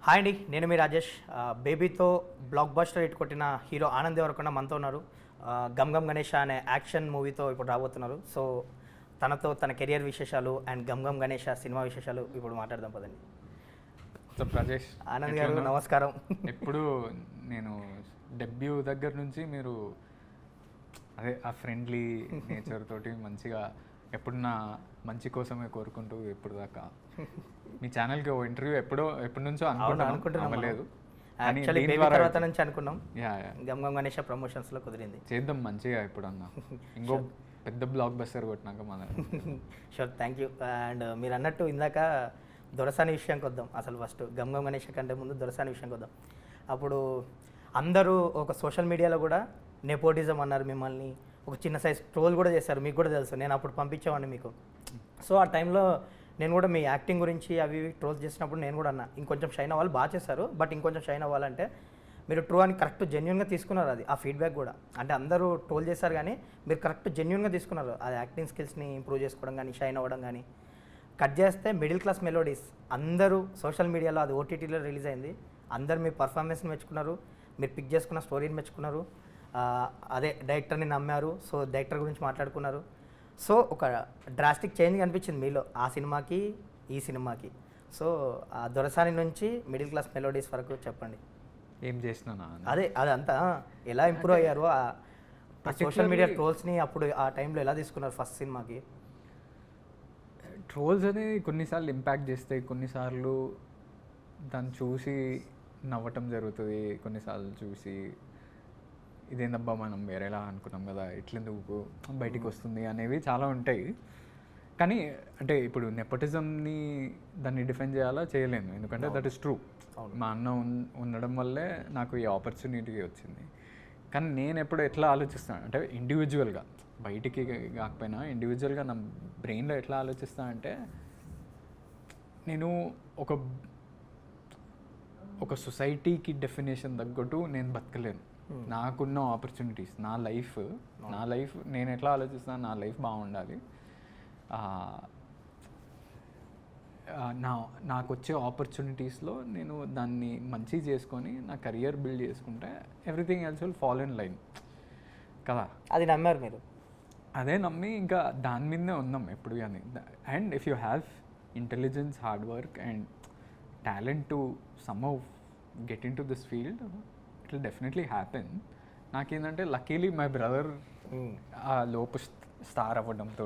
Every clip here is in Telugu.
హాయ్ అండి, నేను మీ రాజేష్. బేబీతో బ్లాక్ బస్టర్ హిట్ కొట్టిన హీరో ఆనంద్ దేవరకొండ మనతో ఉన్నారు. గమ్ గమ్ గణేష అనే యాక్షన్ మూవీతో ఇప్పుడు రాబోతున్నారు. సో తనతో తన కెరియర్ విశేషాలు అండ్ గమ్ గమ్ గణేష సినిమా విశేషాలు ఇప్పుడు మాట్లాడదాం పదండి. రాజేష్ ఆనంద్ గారు నమస్కారం. ఎప్పుడు నేను డెబ్యూ దగ్గర నుంచి మీరు అదే ఆ ఫ్రెండ్లీ నేచర్ తోటి మంచిగా ఎప్పుడు నా మంచి కోసమే కోరుకుంటూ ఇప్పుడు దాకా మీ ఛానల్కి ఓ ఇంటర్వ్యూ ఎప్పటి నుంచో అనుకుంటున్నాను. తర్వాత నుంచి అనుకున్నాం, గమ్ గమ్ గణేష ప్రమోషన్స్లో కుదిరింది. చేద్దాం మంచిగా ఇప్పుడు అన్న ఇంకో పెద్ద బ్లాక్ బస్టర్ కొట్టినాక మన షూర్, థ్యాంక్ యూ. అండ్ మీరు అన్నట్టు ఇందాక దొరసాని విషయానికి వద్దాం. అసలు ఫస్ట్ గమ్ గమ్ గణేష కంటే ముందు దొరసాని విషయానికి వద్దాం. అప్పుడు అందరూ ఒక సోషల్ మీడియాలో కూడా నెపోటిజం అన్నారు మిమ్మల్ని, ఒక చిన్న సైజ్ ట్రోల్ కూడా చేశారు. మీకు కూడా తెలుసు, నేను అప్పుడు పంపించేవాడిని మీకు. సో ఆ టైంలో నేను కూడా మీ యాక్టింగ్ గురించి అవి ట్రోల్స్ చేసినప్పుడు నేను కూడా అన్నా, ఇంకొంచెం షైన్ అవ్వాలి, బాగా చేశారు బట్ ఇంకొంచెం షైన్ అవ్వాలంటే మీరు ట్రూ అని కరెక్ట్ జెన్యున్గా తీసుకున్నారు. అది ఆ ఫీడ్బ్యాక్ కూడా, అంటే అందరూ ట్రోల్ చేశారు కానీ మీరు కరెక్ట్ జెన్యున్గా తీసుకున్నారు. అది యాక్టింగ్ స్కిల్స్ని ఇంప్రూవ్ చేసుకోవడం కానీ, షైన్ అవ్వడం కానీ. కట్ చేస్తే మిడిల్ క్లాస్ మెలోడీస్ అందరూ సోషల్ మీడియాలో, అది ఓటీటీలో రిలీజ్ అయింది, అందరూ మీ పర్ఫార్మెన్స్ని మెచ్చుకున్నారు, మీరు పిక్ చేసుకున్న స్టోరీని మెచ్చుకున్నారు, అదే డైరెక్టర్ని నమ్మారు. సో డైరెక్టర్ గురించి మాట్లాడుకున్నారు. సో ఒక డ్రాస్టిక్ చేంజ్ కనిపించింది మీలో ఆ సినిమాకి ఈ సినిమాకి. సో ఆ దొరసాని నుంచి మిడిల్ క్లాస్ మెలోడీస్ వరకు చెప్పండి. ఏం చేసినా అదంతా ఎలా ఇంప్రూవ్ అయ్యారు, ఆ సోషల్ మీడియా ట్రోల్స్ని అప్పుడు ఆ టైంలో ఎలా తీసుకున్నారు ఫస్ట్ సినిమాకి? ట్రోల్స్ అనేది కొన్నిసార్లు ఇంపాక్ట్ చేస్తాయి, కొన్నిసార్లు దాన్ని చూసి నవ్వటం జరుగుతుంది, కొన్నిసార్లు చూసి ఇదేందబ్బా మనం వేరేలా అనుకున్నాం కదా, ఎట్లెందుకు బయటికి వస్తుంది అనేవి చాలా ఉంటాయి. కానీ అంటే ఇప్పుడు నెపోటిజంని దాన్ని డిఫెండ్ చేయాలా చేయలేను, ఎందుకంటే దట్ ఈస్ ట్రూ. మా అన్న ఉండడం వల్లే నాకు ఈ ఆపర్చునిటీ వచ్చింది. కానీ నేను ఎప్పుడు ఎట్లా ఆలోచిస్తాను అంటే ఇండివిజువల్గా, బయటికి కాకపోయినా ఇండివిజువల్గా నా బ్రెయిన్లో ఎట్లా ఆలోచిస్తాను అంటే, నేను ఒక సొసైటీకి డెఫినేషన్ తగ్గట్టు నేను బతకలేను. నాకున్న ఆపర్చునిటీస్, నా లైఫ్ నేను ఎట్లా ఆలోచిస్తాను, నా లైఫ్ బాగుండాలి, నాకు వచ్చే ఆపర్చునిటీస్లో నేను దాన్ని మంచి చేసుకొని నా కెరియర్ బిల్డ్ చేసుకుంటే everything else will follow in line కదా. అది నమ్మారు మీరు? అదే నమ్మి ఇంకా దాని మీదనే ఉన్నాం ఎప్పుడు కానీ. And if you have intelligence, hard work and talent to somehow get in to this field, it will definitely happen. నాకేంటంటే లక్కీలీ మై బ్రదర్ ఆ లోపు స్టార్ అవ్వడంతో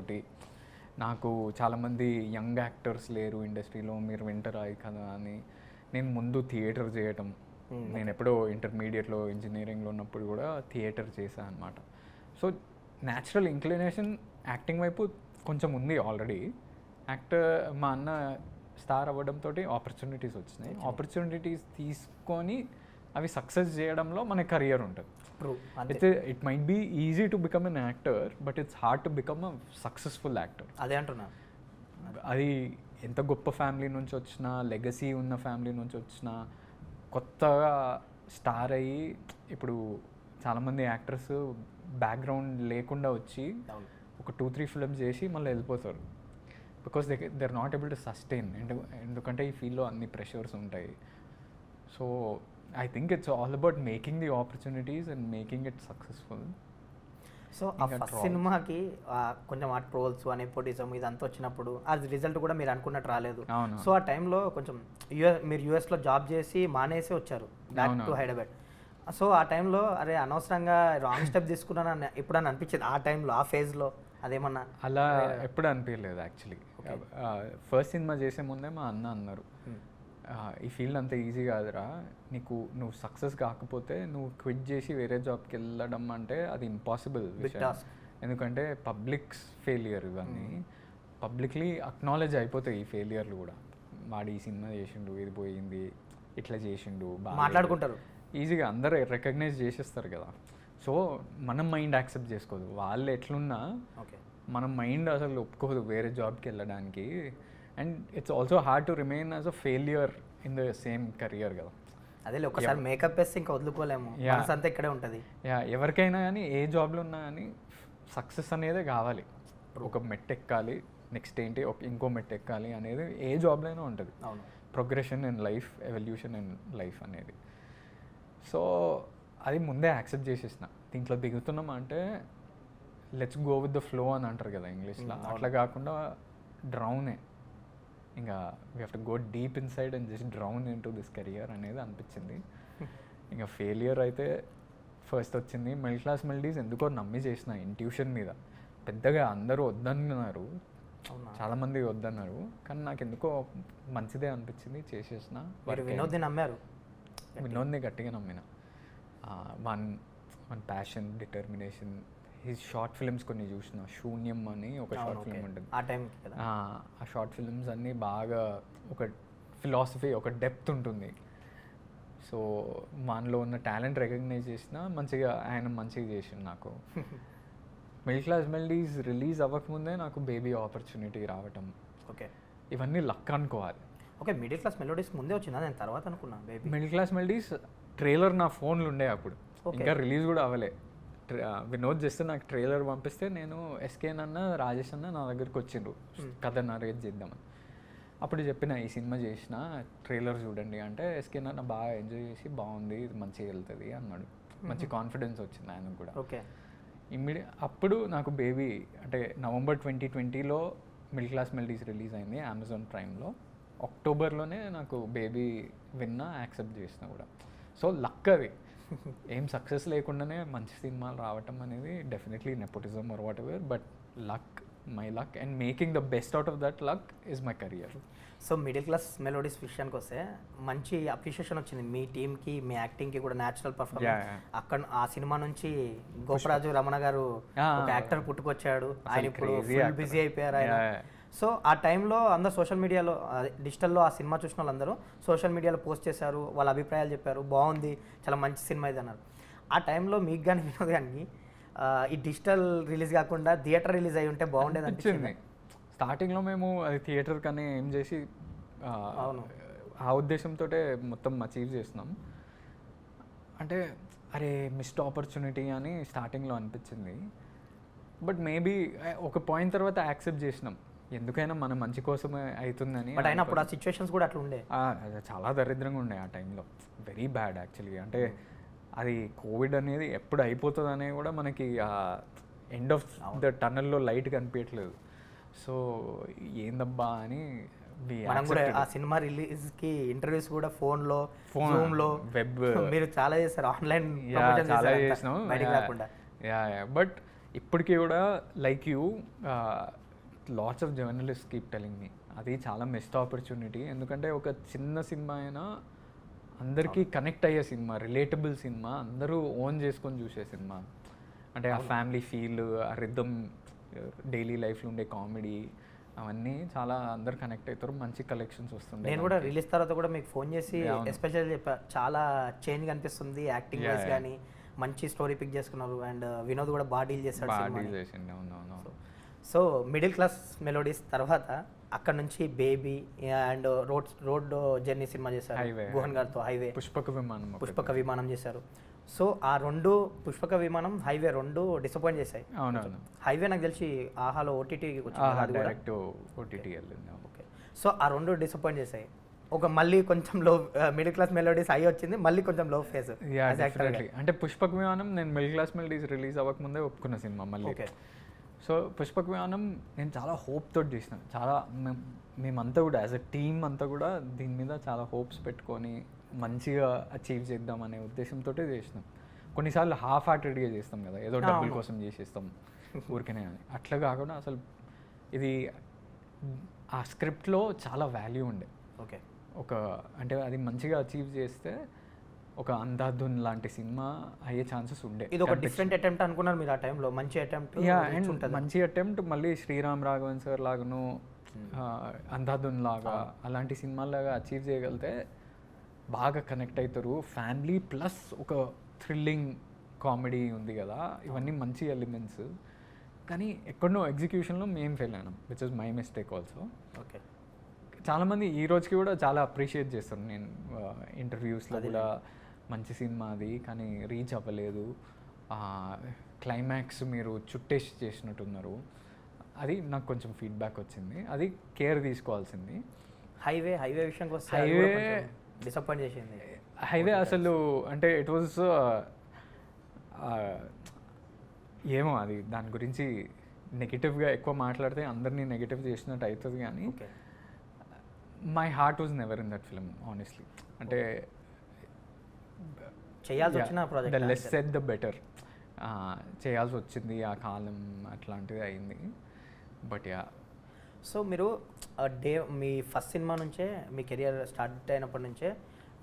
నాకు చాలామంది యంగ్ యాక్టర్స్ లేరు ఇండస్ట్రీలో, మీరు వింటారా కదా అని నేను ముందు థియేటర్ చేయటం. నేను ఎప్పుడో ఇంటర్మీడియట్లో ఇంజనీరింగ్లో ఉన్నప్పుడు కూడా థియేటర్ చేశాను అనమాట. సో న్యాచురల్ ఇంక్లినేషన్ యాక్టింగ్ వైపు కొంచెం ఉంది ఆల్రెడీ. మా అన్న స్టార్ అవ్వడంతో ఆపర్చునిటీస్ వచ్చినాయి. ఆపర్చునిటీస్ తీసుకొని అవి సక్సెస్ చేయడంలో మన కెరియర్ ఉంటుంది. It might be easy to become an actor, but it's hard to become a successful actor. అదే అంటున్నా. అది ఎంత గొప్ప ఫ్యామిలీ నుంచి వచ్చినా, లెగసీ ఉన్న ఫ్యామిలీ నుంచి వచ్చినా, కొత్తగా స్టార్ అయ్యి ఇప్పుడు చాలామంది యాక్టర్స్ బ్యాక్గ్రౌండ్ లేకుండా వచ్చి ఒక 2-3 ఫిల్మ్స్ చేసి మళ్ళీ వెళ్ళిపోతారు. Because they are not able to sustain. ఎందుకంటే ఈ ఫీల్డ్లో అన్ని ప్రెషర్స్ ఉంటాయి. So I think it's all about making the opportunities and making it successful. So ఆ ఫస్ట్ సినిమాకి కొంచెం ఆ ట్రోల్స్, ఆ నెపోటిజం ఇదంతా వచ్చినప్పుడు అది రిజల్ట్ కూడా మీరు అనుకున్నట్టు రాలేదు. సో ఆ టైంలో కొంచెం మీరు యూఎస్లో జాబ్ చేసి మానేసి వచ్చారు బ్యాక్ టు హైదరాబాద్. సో ఆ టైంలో అరే అనవసరంగా రాంగ్ స్టెప్ తీసుకున్నాను ఎప్పుడన్నా అనిపించింది ఆ టైంలో, ఆ ఫేజ్లో అదేమన్నా? అలా ఎప్పుడు అనిపించలేదు యాక్చువల్లీ. ఫస్ట్ సినిమా చేసే ముందే మా అన్న అన్నారు, ఈ ఫీల్డ్ అంత ఈజీ కాదురా, నువ్వు సక్సెస్ కాకపోతే నువ్వు క్విట్ చేసి వేరే జాబ్కి వెళ్ళడం అంటే అది ఇంపాసిబుల్ విషయం. ఎందుకంటే పబ్లిక్స్ ఫెయిలియర్, ఇవన్నీ పబ్లిక్లీ అక్నాలెడ్జ్ అయిపోతాయి ఈ ఫెయిలియర్లు కూడా. వాడు ఈ సినిమా చేసిండు, ఇది పోయింది, ఇట్లా చేసిండు, మాట్లాడుకుంటారు ఈజీగా, అందరూ రికగ్నైజ్ చేసేస్తారు కదా. సో మనం మైండ్ యాక్సెప్ట్ చేసుకోదు. వాళ్ళు ఎట్లున్నా మన మైండ్ అసలు ఒప్పుకోదు వేరే జాబ్కి వెళ్ళడానికి. And it's also hard to remain as a failure in the same career కదా. అదే ఒకసారి మేకప్ వేస్తే ఇంకా వదులుకోలేము, అంతా ఇక్కడే ఉంటుంది. ఎవరికైనా కానీ ఏ జాబ్లో ఉన్నా కానీ సక్సెస్ అనేదే కావాలి. ఒక మెట్ ఎక్కాలి, నెక్స్ట్ ఏంటి ఇంకో మెట్ ఎక్కాలి అనేది ఏ జాబ్లో అయినా ఉంటుంది. Progression in life, evolution in life అనేది. సో అది ముందే యాక్సెప్ట్ చేసేసిన. దీంట్లో దిగుతున్నాం అంటే let's go with the flow అని అంటారు కదా ఇంగ్లీష్లో, అట్లా కాకుండా డ్రౌనే, ఇంకా we have to go deep in side and just drown in to this career అనేది అనిపించింది. ఇంకా ఫెయిలియర్ అయితే ఫస్ట్ వచ్చింది. మిడిల్ క్లాస్ మెలడీస్ ఎందుకో నమ్మి చేసిన ఇంట్యూషన్ మీద. పెద్దగా అందరూ వద్దన్నారు, చాలామంది వద్దన్నారు, కానీ నాకు ఎందుకో మంచిదే అనిపించింది, చేసేసిన. వినోద్ని నమ్మారు? వినోద్ని గట్టిగా నమ్మిన. One passion, determination. His short films కొన్ని చూసిన, శూన్యం అని ఒక షార్ట్ ఫిల్మ్ ఉంటుంది, ఆ టైంకి కదా. ఆ షార్ట్ ఫిల్మ్స్ అన్నీ బాగా ఒక ఫిలాసఫీ, ఒక డెప్త్ ఉంటుంది. సో మనలో ఉన్న టాలెంట్ రికగ్నైజ్ చేసిన, మంచిగా ఆయన మంచిగా చేసిండు నాకు. మిడిల్ క్లాస్ మెలడీస్ రిలీజ్ అవ్వకముందే నాకు బేబీ ఆపర్చునిటీ రావటం, ఓకే, ఇవన్నీ లక్ అనుకోవాలి. ఓకే, మిడిల్ క్లాస్ మెలోడీస్ ముందే వచ్చిందా? నేను తర్వాత అనుకున్నా baby. Middle class melodies trailer నా ఫోన్లో ఉండే అప్పుడు, ఇంకా రిలీజ్ కూడా అవ్వలే. వినోద్ జస్ట్ నాకు ట్రైలర్ పంపిస్తే నేను ఎస్కేన్ అన్న, రాజేష్ అన్న నా దగ్గరికి వచ్చిండ్రు కథ నరేట్ చేద్దామని. అప్పుడు చెప్పిన ఈ సినిమా చేసిన, ట్రైలర్ చూడండి అంటే ఎస్కేన్ అన్న బాగా ఎంజాయ్ చేసి బాగుంది, ఇది మంచిగా వెళ్తుంది అన్నాడు. మంచి కాన్ఫిడెన్స్ వచ్చింది ఆయనకు కూడా. ఓకే, అప్పుడు నాకు బేబీ అంటే November 2020లో మిడిల్ క్లాస్ మెలడీస్ రిలీజ్ అయింది అమెజాన్ ప్రైమ్లో. అక్టోబర్లోనే నాకు బేబీ విన్నా, యాక్సెప్ట్ చేసిన కూడా. సో లక్ అది. ఏం సక్సెస్ లేకుండానే మంచి సినిమాలు రావటం అనేది definitely nepotism or whatever, but luck, my luck, and making the best out of that luck is my career. So Middle Class Melodies విషయానికి వస్తే మంచి అప్రిషియేషన్ వచ్చింది మీ టీమ్కి, మీ యాక్టింగ్కి కూడా, న్యాచురల్ పర్ఫార్మెన్స్. అక్కడ ఆ సినిమా నుంచి గోపరాజు రమణ గారు ఒక యాక్టర్ పుట్టుకొచ్చాడు, ఆయన ఇప్పుడు బిజీ అయిపోయారు ఆయన. సో ఆ టైంలో అందరూ సోషల్ మీడియాలో, డిజిటల్లో ఆ సినిమా చూసిన వాళ్ళందరూ సోషల్ మీడియాలో పోస్ట్ చేశారు, వాళ్ళ అభిప్రాయాలు చెప్పారు, బాగుంది, చాలా మంచి సినిమా ఇది అన్నారు. ఆ టైంలో మీకు కానీ వినోద్ కానీ ఈ డిజిటల్ రిలీజ్ కాకుండా థియేటర్ రిలీజ్ అయి ఉంటే బాగుండేది అనిపించింది. స్టార్టింగ్లో మేము అది థియేటర్ కానీ ఏం చేసి ఆ ఉద్దేశంతో మొత్తం అచీవ్ చేస్తున్నాం. అంటే అరే మిస్డ్ ఆపర్చునిటీ అని స్టార్టింగ్లో అనిపించింది, బట్ మేబీ ఒక పాయింట్ తర్వాత యాక్సెప్ట్ చేసినాం, ఎందుకైనా మన మంచి కోసమే అవుతుందని. బట్ అయినా అప్పుడు ఆ సిచ్యువేషన్స్ కూడా అట్లా ఉండే, చాలా దరిద్రంగా ఉండే ఆ టైంలో, వెరీ బ్యాడ్ యాక్చువల్లీ. అంటే అది కోవిడ్ అనేది ఎప్పుడు అయిపోతుంది అనేది కూడా మనకి ఎండ్ ఆఫ్ ద టనల్లో లైట్ కనిపించట్లేదు. సో ఏందబ్బా అని మనం కూడా ఆ సినిమా రిలీజ్కి ఇంటర్వ్యూస్ కూడా ఫోన్లో, జూమ్లో, వెబ్, మీరు చాలా చేస్తారు, ఆన్లైన్ చాలా చేసినాం బయటికి రాకుండా. బట్ ఇప్పటికీ కూడా like you lots of journalist keep telling me అది చాలా మిస్డ్ ఆపర్చునిటీ. ఎందుకంటే ఒక చిన్న సినిమా అయినా అందరికీ కనెక్ట్ అయ్యే సినిమా, రిలేటబుల్ సినిమా, అందరూ ఓన్ చేసుకొని చూసే సినిమా. అంటే ఆ ఫ్యామిలీ ఫీల్, ఆ రిథమ్, డైలీ లైఫ్లో ఉండే కామెడీ, అవన్నీ చాలా అందరు కనెక్ట్ అవుతారు, మంచి కలెక్షన్స్ వస్తుండే. నేను కూడా రిలీజ్ తర్వాత కూడా మీకు ఫోన్ చేసి ఎస్పెషల్లీ చెప్పా, చాలా చేంజ్ కనిపిస్తుంది యాక్టింగ్ వైజ్ కానీ, మంచి స్టోరీ పిక్ చేసుకున్నారు, అండ్ వినోద్ కూడా బాగా డీల్ చేశాడు. సో మిడిల్ క్లాస్ మెలోడీస్ తర్వాత అక్కడ నుంచి baby and road journey cinema చేశారు గుహన్ గారితో, హైవే, పుష్పక విమానం చేశారు. సో ఆ రెండు, పుష్పక విమానం, హైవే రెండు డిసప్పాయింట్ చేశాయి. హైవే నాకు తెలిసి ఆహాలో ఓటీటీ డైరెక్ట్ ఓటీటీ వెళ్ళింది. ఓకే, సో ఆ రెండు డిసప్పాయింట్ చేశాయి. ఒక మళ్ళీ కొంచెం లో మిడిల్ క్లాస్ మెలోడీస్ హై వచ్చింది, మళ్ళీ కొంచెం లో ఫేజ్. అంటే పుష్పక విమానం నేను మిడిల్ క్లాస్ మెలోడీస్ రిలీజ్ అవ్వకముందే ఒప్పుకున్న సినిమా మళ్ళీ. సో పుష్పక విమానం నేను చాలా హోప్ తోటి చేసిన, చాలా మేమంతా కూడా యాజ్ అ టీమ్ అంతా కూడా దీని మీద చాలా హోప్స్ పెట్టుకొని మంచిగా అచీవ్ చేద్దాం అనే ఉద్దేశంతో చేసినాం. కొన్నిసార్లు హాఫ్ హార్టెడ్గా చేస్తాం కదా, ఏదో డబ్బుల కోసం చేసేస్తాం ఊరికనే అని. అట్లా కాకుండా అసలు ఇది ఆ స్క్రిప్ట్లో చాలా వాల్యూ ఉండే. ఓకే, ఒక అంటే అది మంచిగా అచీవ్ చేస్తే ఒక అంధాధున్ లాంటి సినిమా అయ్యే ఛాన్సెస్ ఉండే. ఇది ఒక డిఫరెంట్ అటెంప్ట్ అనుకున్నారు మీరు ఆ టైంలో, మంచి అటెంప్ట్. మంచి అటెంప్ట్, మళ్ళీ శ్రీరామ్ రాఘవన్ సార్ లాగాను, అంధాధున్ లాగా అలాంటి సినిమాలాగా అచీవ్ చేయగలిగితే బాగా కనెక్ట్ అవుతారు ఫ్యామిలీ, ప్లస్ ఒక థ్రిల్లింగ్ కామెడీ ఉంది కదా, ఇవన్నీ మంచి ఎలిమెంట్స్. కానీ ఎక్కడనో ఎగ్జిక్యూషన్లో మేము ఫెయిల్ అయినాం, which is my mistake also. Okay, చాలామంది ఈ రోజుకి కూడా చాలా అప్రిషియేట్ చేస్తారు, నేను ఇంటర్వ్యూస్లో కూడా మంచి సినిమా అది కానీ రీచ్ అవ్వలేదు, క్లైమాక్స్ మీరు చుట్టేసి చేసినట్టున్నారు, అది నాకు కొంచెం ఫీడ్బ్యాక్ వచ్చింది. అది కేర్ తీసుకోవాల్సింది. హైవే విషయానికి వస్తే డిసప్పాయింట్ చేసింది. హైవే అసలు అంటే ఇట్ వాజ్ ఏమో అది దాని గురించి నెగిటివ్గా ఎక్కువ మాట్లాడితే అందరినీ నెగిటివ్ చేసినట్టు అవుతుంది కానీ okay. My heart was never in that film honestly. అంటే చేయాల్సి వచ్చిన the project less said the better. చేయాల్సి వచ్చింది ఆ కాలం అట్లాంటిది అయింది. But yeah. సో మీరు మీ ఫస్ట్ సినిమా నుంచే మీ కెరియర్ స్టార్ట్ అయినప్పటి నుంచే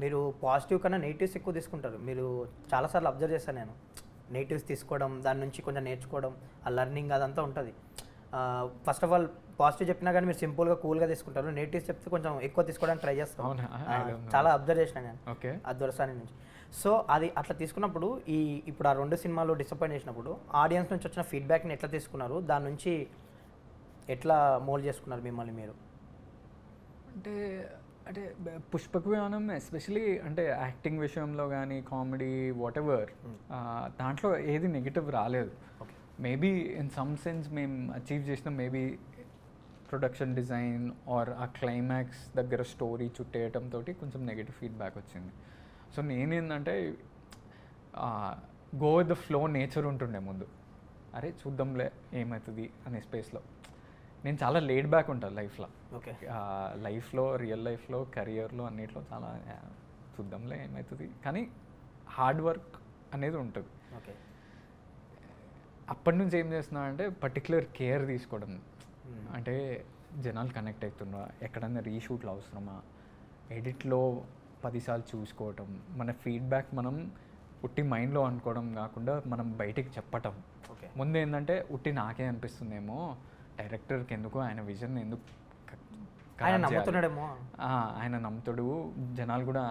మీరు పాజిటివ్ కన్నా నెగిటివ్స్ ఎక్కువ తీసుకుంటారు. మీరు చాలాసార్లు అబ్జర్వ్ చేశాను నేను. నెగిటివ్స్ తీసుకోవడం, దాని నుంచి కొంచెం నేర్చుకోవడం, ఆ లెర్నింగ్ అదంతా ఉంటుంది. ఫస్ట్ ఆఫ్ ఆల్ పాజిటివ్ చెప్పినా కానీ మీరు సింపుల్గా కూల్గా తీసుకుంటారు. నెగిటివ్స్ చెప్తే కొంచెం ఎక్కువ తీసుకోవడానికి ట్రై చేస్తాం. అవునా? చాలా అబ్జర్వ్ చేసిన నేను ఓకే. ఆ దొరసాని నుంచి. సో అది అట్లా తీసుకున్నప్పుడు ఇప్పుడు ఆ 2 సినిమాలు డిసప్పాయింట్ చేసినప్పుడు ఆడియన్స్ నుంచి వచ్చిన ఫీడ్బ్యాక్ని ఎట్లా తీసుకున్నారు, దాని నుంచి ఎట్లా మోల్డ్ చేసుకున్నారు మిమ్మల్ని మీరు? అంటే అంటే పుష్పక విమానం ఎస్పెషలీ అంటే యాక్టింగ్ విషయంలో కానీ కామెడీ వాట్ ఎవర్ దాంట్లో ఏది నెగిటివ్ రాలేదు. Okay. Maybe in some sense మేము అచీవ్ చేసిన మేబీ ప్రొడక్షన్ డిజైన్ ఆర్ ఆ క్లైమాక్స్ దగ్గర స్టోరీ చుట్టేయటంతో కొంచెం నెగిటివ్ ఫీడ్బ్యాక్ వచ్చింది. సో నేనేంటంటే go with the flow nature ఉంటుండే ముందు. అరే చూద్దాంలే ఏమవుతుంది అనే స్పేస్లో. నేను చాలా లేడ్ బ్యాక్ ఉంటాను లైఫ్లో. ఓకే. లైఫ్లో రియల్ లైఫ్లో కెరియర్లో అన్నిట్లో చాలా చూద్దాంలే ఏమవుతుంది కానీ హార్డ్ వర్క్ అనేది ఉంటుంది. ఓకే. అప్పటి నుంచి ఏం చేస్తున్నా అంటే పర్టికులర్ కేర్ తీసుకోవడం. అంటే జనాలు కనెక్ట్ అవుతున్నా, ఎక్కడన్నా రీషూట్లు అవసరమా, ఎడిట్లో 10 సార్లు చూసుకోవటం, మన ఫీడ్బ్యాక్ మనం ఉట్టి మైండ్లో అనుకోవడం కాకుండా మనం బయటికి చెప్పటం. ఓకే. ముందు ఏంటంటే ఉట్టి నాకే అనిపిస్తుందేమో డైరెక్టర్కి ఎందుకు ఆయన విజన్ ఎందుకు ఆయన నమ్ముతున్నాడేమో, ఆయన నమ్ముతాడు, జనాలు కూడా